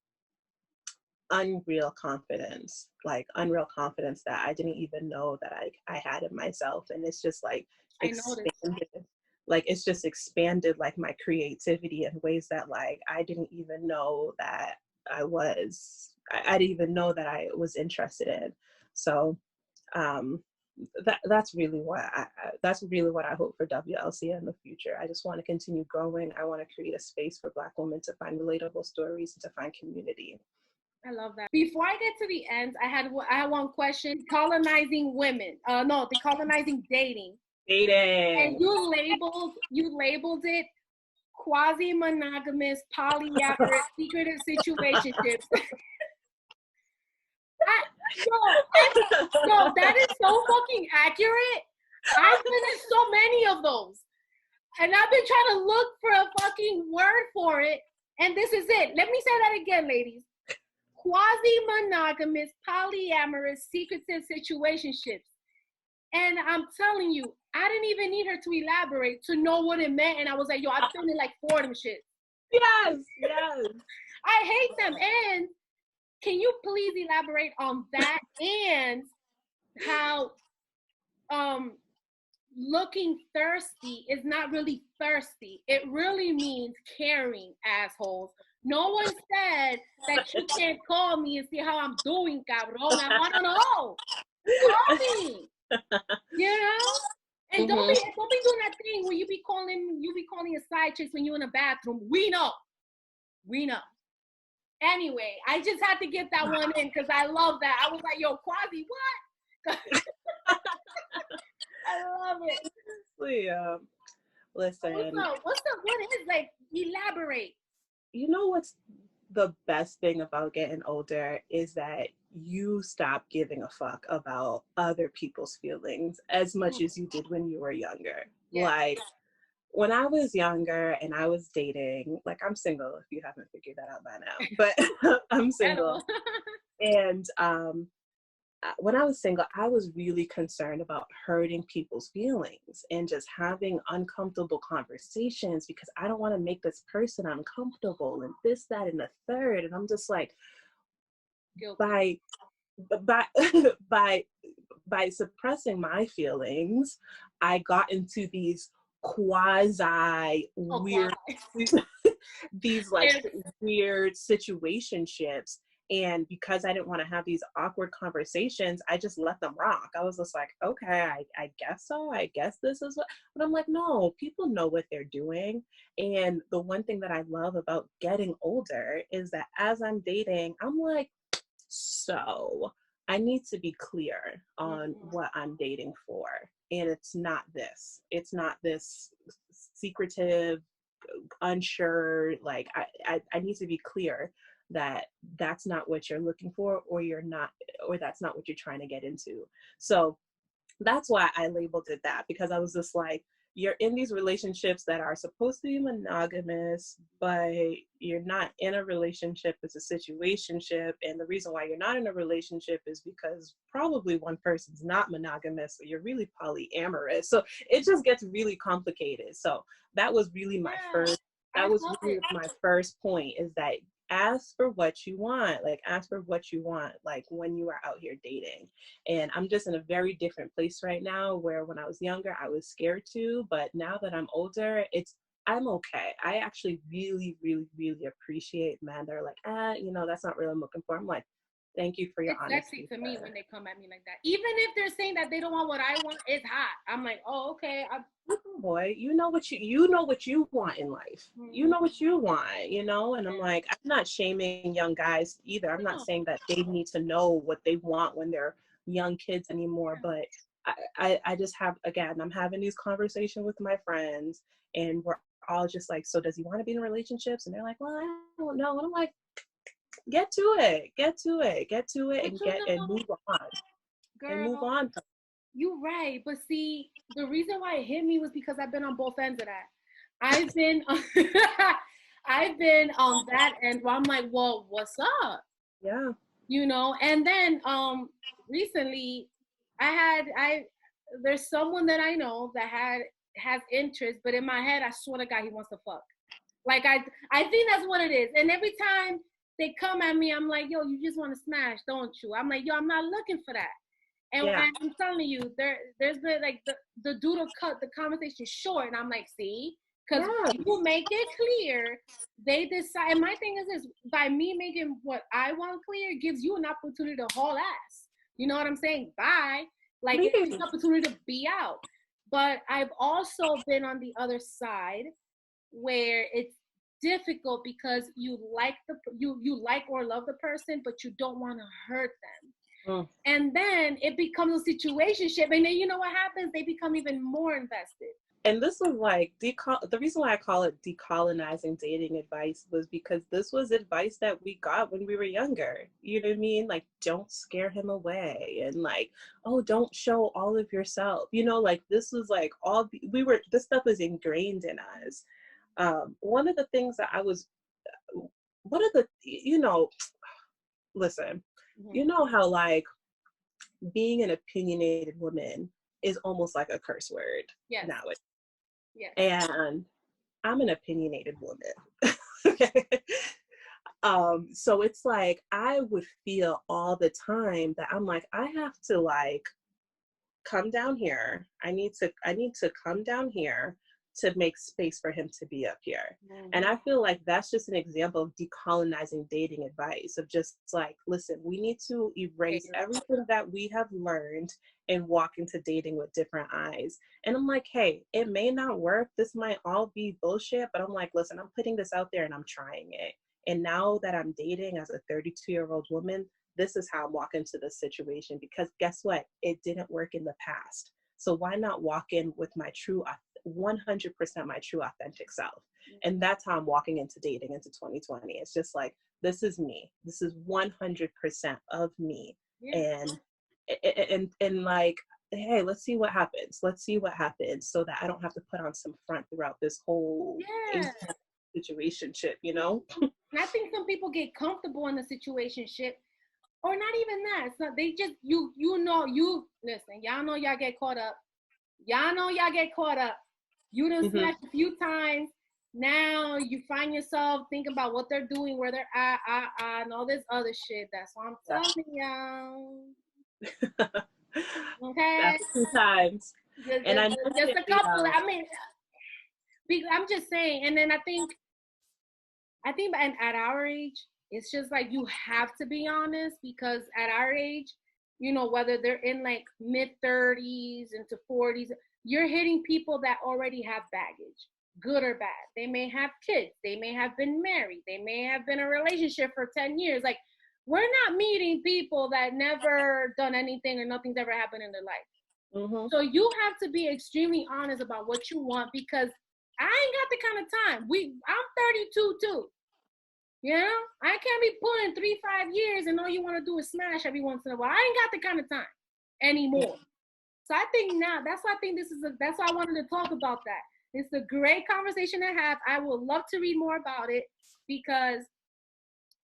unreal confidence that I didn't even know that I had in myself, and it's just like expanded. Like, it's just expanded like my creativity in ways that like I didn't even know that I didn't even know that I was interested in. So that's really what I hope for WLC in the future. I just want to continue growing. I want to create a space for Black women to find relatable stories and to find community. I love that. Before I get to the end, I had one question. Colonizing women. Decolonizing dating. And you labeled it quasi-monogamous, polyamorous, secretive situationships. No, that is so fucking accurate. I've been in so many of those. And I've been trying to look for a fucking word for it. And this is it. Let me say that again, ladies. Quasi-monogamous, polyamorous, secretive situationships. And I'm telling you, I didn't even need her to elaborate to know what it meant. And I was like, yo, I've been in like 4 of them shit. Yes. I hate them. And can you please elaborate on that and how looking thirsty is not really thirsty. It really means caring, assholes. No one said that you can't call me and see how I'm doing, cabrón. I want to know. Call me. You know? And don't be doing that thing where you be calling your side chicks when you're in the bathroom. We know. Anyway, I just had to get that one in because I love that. I was like, yo, Quasi, what? I love it. Yeah. Listen. What is, like, elaborate. you know what's the best thing about getting older is that you stop giving a fuck about other people's feelings as much as you did when you were younger. Yeah. Like when I was younger and I was dating, like I'm single if you haven't figured that out by now, but I'm single. And when I was single, I was really concerned about hurting people's feelings and just having uncomfortable conversations because I don't want to make this person uncomfortable and this, that, and the third. And I'm just like, Guilty. by by by suppressing my feelings, I got into these quasi weird these like weird situationships. And because I didn't want to have these awkward conversations, I just let them rock. I was just like, okay, I guess so. I guess this is what, but I'm like, no, people know what they're doing. And the one thing that I love about getting older is that as I'm dating, I'm like, so I need to be clear on what I'm dating for. And it's not this secretive, unsure, like I need to be clear that that's not what you're looking for, or you're not, or that's not what you're trying to get into. So that's why I labeled it that, because I was just like, you're in these relationships that are supposed to be monogamous, but you're not in a relationship. It's a situationship. And the reason why you're not in a relationship is because probably one person's not monogamous, so you're really polyamorous. So it just gets really complicated. So that was really my first point, is that ask for what you want, like when you are out here dating. And I'm just in a very different place right now, where when I was younger, I was scared to, but now that I'm older, I'm okay. I actually really, really, really appreciate men that are like, that's not really what I'm looking for. I'm like, thank you for your honesty. It's sexy to me when they come at me like that. Even if they're saying that they don't want what I want, it's hot. I'm like, oh, okay. Boy, you know what you want in life. You know what you want, and I'm like, I'm not shaming young guys either. I'm not saying that they need to know what they want when they're young kids anymore, but I just I'm having these conversations with my friends, and we're all just like, so does he want to be in relationships? And they're like, well, I don't know. And I'm like, get to it, and move on. Girl, And move on. You're right. But see, the reason why it hit me was because I've been on both ends of that. I've been I've been on that end where I'm like, well, what's up? Yeah. And then recently there's someone that I know that has interest, but in my head, I swear to God, he wants to fuck. Like I think that's what it is. And every time they come at me, I'm like, yo, you just want to smash, don't you? I'm like, yo, I'm not looking for that. And I'm telling you, there's been like the dude will cut the conversation short, and I'm like, see, because you make it clear, they decide. And my thing is this: by me making what I want clear, it gives you an opportunity to haul ass. You know what I'm saying? Bye. Like it's an opportunity to be out. But I've also been on the other side where it's difficult because you like you like or love the person, but you don't want to hurt them. And then it becomes a situationship, and then you know what happens? They become even more invested. And this was like the reason why I call it decolonizing dating advice was because this was advice that we got when we were younger. You know what I mean? Like, don't scare him away, and like, oh, don't show all of yourself. Like this was like this stuff was ingrained in us. One of the things that listen, you know how like being an opinionated woman is almost like a curse word nowadays. Yes. And I'm an opinionated woman. So it's like I would feel all the time that I'm like, I have to like come down here. I need to come down here to make space for him to be up here. And I feel like that's just an example of decolonizing dating advice, of just like, listen, we need to erase everything that we have learned and walk into dating with different eyes. And I'm like, hey, it may not work. This might all be bullshit, but I'm like, listen, I'm putting this out there and I'm trying it. And now that I'm dating as a 32-year-old woman, this is how I'm walking into this situation, because guess what? It didn't work in the past. So why not walk in with my true 100% my true authentic self? And that's how I'm walking into dating into 2020. It's just like, this is me. This is 100% of me. Yeah. And like, hey, let's see what happens. Let's see what happens so that I don't have to put on some front throughout this whole situationship, you know? And I think some people get comfortable in the situationship, or not even that. It's not, they just, listen, y'all know y'all get caught up. Y'all know y'all get caught up. You done smashed a few times. Now you find yourself thinking about what they're doing, where they're at, and all this other shit. That's what I'm telling y'all. Okay? That's 2 times. And I just a couple. I mean, I'm just saying. And then I think at our age, it's just like you have to be honest, because at our age, you know, whether they're in like mid 30s into 40s, you're hitting people that already have baggage, good or bad. They may have kids. They may have been married. They may have been in a relationship for 10 years. Like, we're not meeting people that never done anything or nothing's ever happened in their life. So you have to be extremely honest about what you want, because I ain't got the kind of time. I'm 32 too. You know, I can't be pulling 3-5 years and all you want to do is smash every once in a while. I ain't got the kind of time anymore. So I think now that's why I think that's why I wanted to talk about that. It's a great conversation to have. I would love to read more about it, because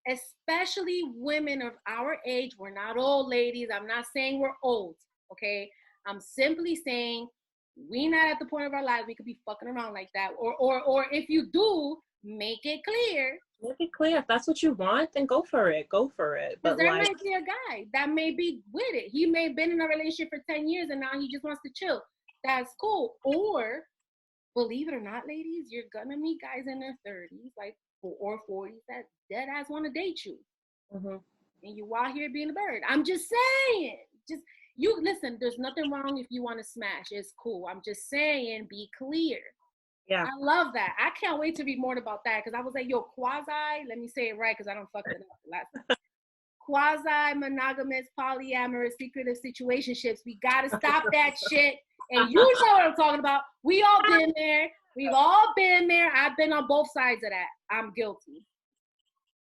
especially women of our age, we're not old ladies. I'm not saying we're old, okay? I'm simply saying we're not at the point of our lives we could be fucking around like that. Or if you do, make it clear. Make it clear. If that's what you want, then go for it. Go for it. But there might be a guy that may be with it. He may have been in a relationship for 10 years and now he just wants to chill. That's cool. Or, believe it or not, ladies, you're gonna meet guys in their 30s, like, or 40s, that dead ass want to date you. And you out here being a bird. I'm just saying. You listen, there's nothing wrong if you want to smash. It's cool. I'm just saying, be clear. Yeah. I love that. I can't wait to read more about that, because I was like, yo, let me say it right because I don't fuck it up. Quasi-monogamous, polyamorous, secretive situationships. We got to stop that shit. And you know what I'm talking about. We all been there. We've all been there. I've been on both sides of that. I'm guilty.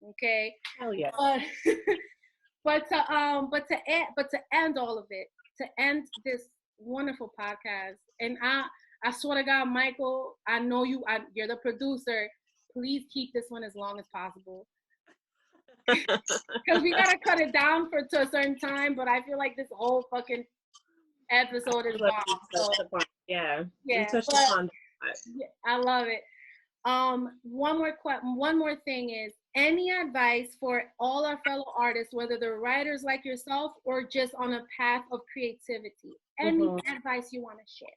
Okay? Hell yeah. But to end all of it, to end this wonderful podcast, and I swear to God, Michael, I know you're the producer. Please keep this one as long as possible, because we gotta cut it down to a certain time. But I feel like this whole fucking episode is long. So, yeah. I love it. One more thing is, any advice for all our fellow artists, whether they're writers like yourself or just on a path of creativity? Any advice you want to share?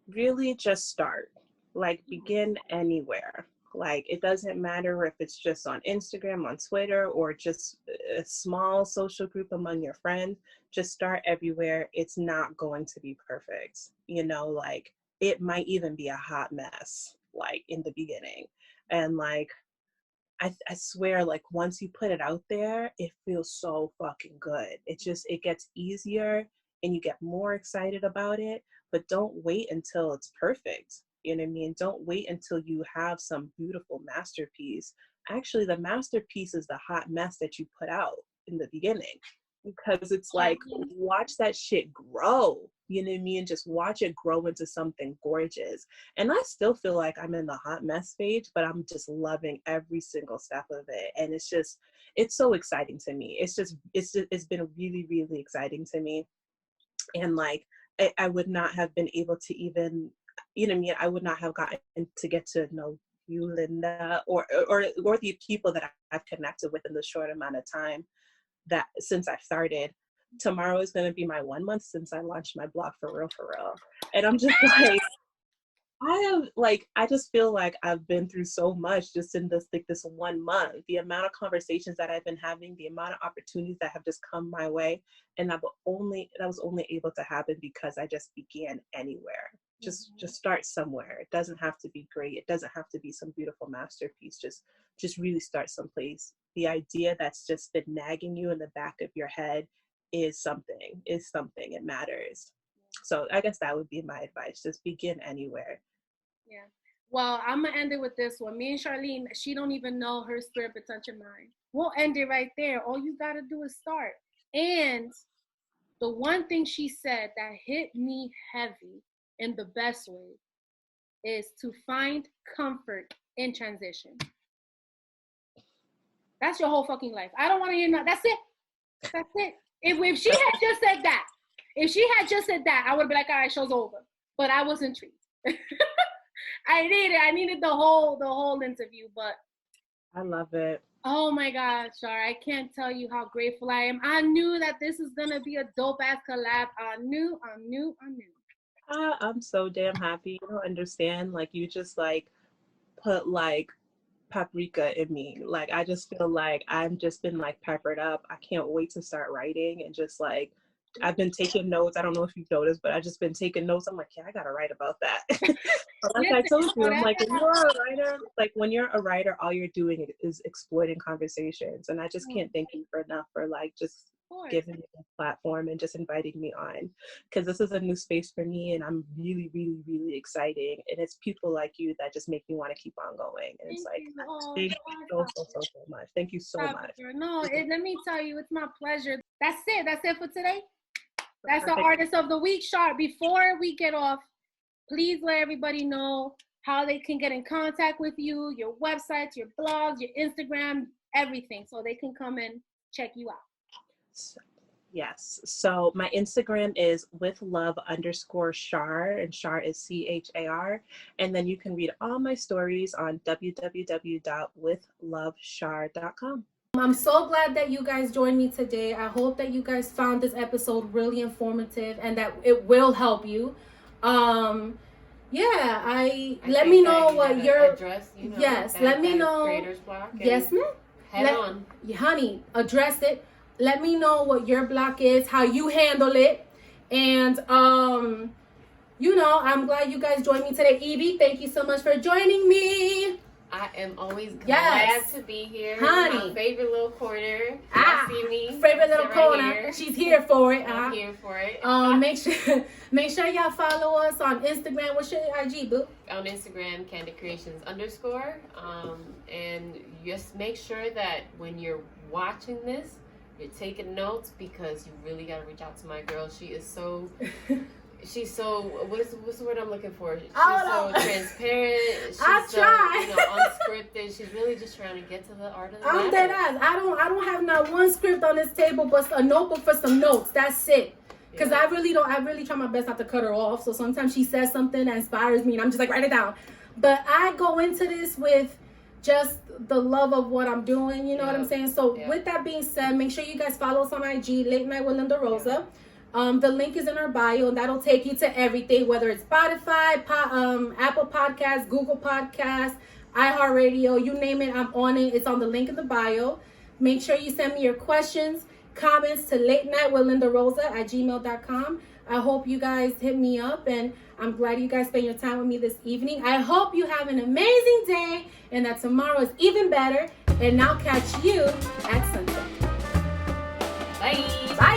Really just start. Like, begin anywhere. Like, it doesn't matter if it's just on Instagram, on Twitter, or just a small social group among your friends. Just start everywhere. It's not going to be perfect. You know, like, it might even be a hot mess, like, in the beginning. And like, I swear, like, once you put it out there, it feels so fucking good. It gets easier and you get more excited about it, but don't wait until it's perfect. You know what I mean? Don't wait until you have some beautiful masterpiece. Actually, the masterpiece is the hot mess that you put out in the beginning, because it's like, watch that shit grow. You know what I mean? Just watch it grow into something gorgeous. And I still feel like I'm in the hot mess stage, but I'm just loving every single step of it. And it's so exciting to me. It's been really, really exciting to me. And like, I would not have been able to even, you know what I mean? I would not have gotten to get to know you, Linda, or the people that I've connected with in the short amount of time that since I started. Tomorrow is going to be my 1 month since I launched my blog, for real. And I'm just like, I just feel like I've been through so much just in this 1 month. The amount of conversations that I've been having, the amount of opportunities that have just come my way, and that was only able to happen because I just began anywhere. Just start somewhere. It doesn't have to be great. It doesn't have to be some beautiful masterpiece. Just really start someplace. The idea that's just been nagging you in the back of your head is something. It matters. So I guess that would be my advice. Just begin anywhere. Yeah. Well, I'm gonna end it with this one. Me and Charlene, she don't even know her spirit but touching mine. We'll end it right there. All you gotta do is start. And the one thing she said that hit me heavy in the best way is to find comfort in transition. That's your whole fucking life. I don't want to hear nothing. That's it. That's it. If she had just said that, I would be like, all right, show's over. But I was intrigued. I needed the whole interview, but I love it. Oh my God, Shar, I can't tell you how grateful I am. I knew that this is gonna be a dope ass collab. I knew. I'm so damn happy. You don't understand. Like, you just like put like paprika in me. Like, I just feel like I've just been like peppered up. I can't wait to start writing, and just like I've been taking notes. I don't know if you've noticed, but I've just been taking notes. I'm like, yeah, I gotta write about that. Like I told you, I'm like, when you're a writer, all you're doing is exploiting conversations. And I just can't thank you enough for like just giving me a platform and just inviting me on, because this is a new space for me, and I'm really, really, really excited. And it's people like you that just make me want to keep on going. And it's like, thank you so much. Thank you so much. No, let me tell you, it's my pleasure. That's it for today. That's the Artist of the Week. Sharp, before we get off, please let everybody know how they can get in contact with you, your websites, your blogs, your Instagram, everything, so they can come and check you out. Yes. So my Instagram is withlove_Char, and Char is CHAR. And then you can read all my stories on www.withlovechar.com. I'm so glad that you guys joined me today. I hope that you guys found this episode really informative and that it will help you. Let me know what your address, let me know. Creator's block. Yes, ma'am. Honey, address it. Let me know what your block is, how you handle it. And I'm glad you guys joined me today. Evie, thank you so much for joining me. I am always glad to be here. Honey. My favorite little corner. See me. Favorite little corner. Here. She's here for it. I'm here for it. Make sure y'all follow us on Instagram. What's your IG, boo? On Instagram, Candid Creations _. And just make sure that when you're watching this, you're taking notes, because you really gotta reach out to my girl. She's so what's the word I'm looking for? She's so transparent. She's unscripted. She's really just trying to get to the art of the I'm dead ass. I don't have not one script on this table, but a notebook for some notes. That's it. Because I really try my best not to cut her off. So sometimes she says something that inspires me and I'm just like, write it down. But I go into this with just the love of what I'm doing. You know what I'm saying? So with that being said, make sure you guys follow us on IG, Late Night with Linda Rosa. The link is in our bio, and that'll take you to everything, whether it's Spotify, Apple Podcasts, Google Podcasts, iHeartRadio, you name it, I'm on it. It's on the link in the bio. Make sure you send me your questions, comments to latenightwithlindarosa@gmail.com. I hope you guys hit me up, and I'm glad you guys spent your time with me this evening. I hope you have an amazing day, and that tomorrow is even better, and I'll catch you at sunset. Bye. Bye.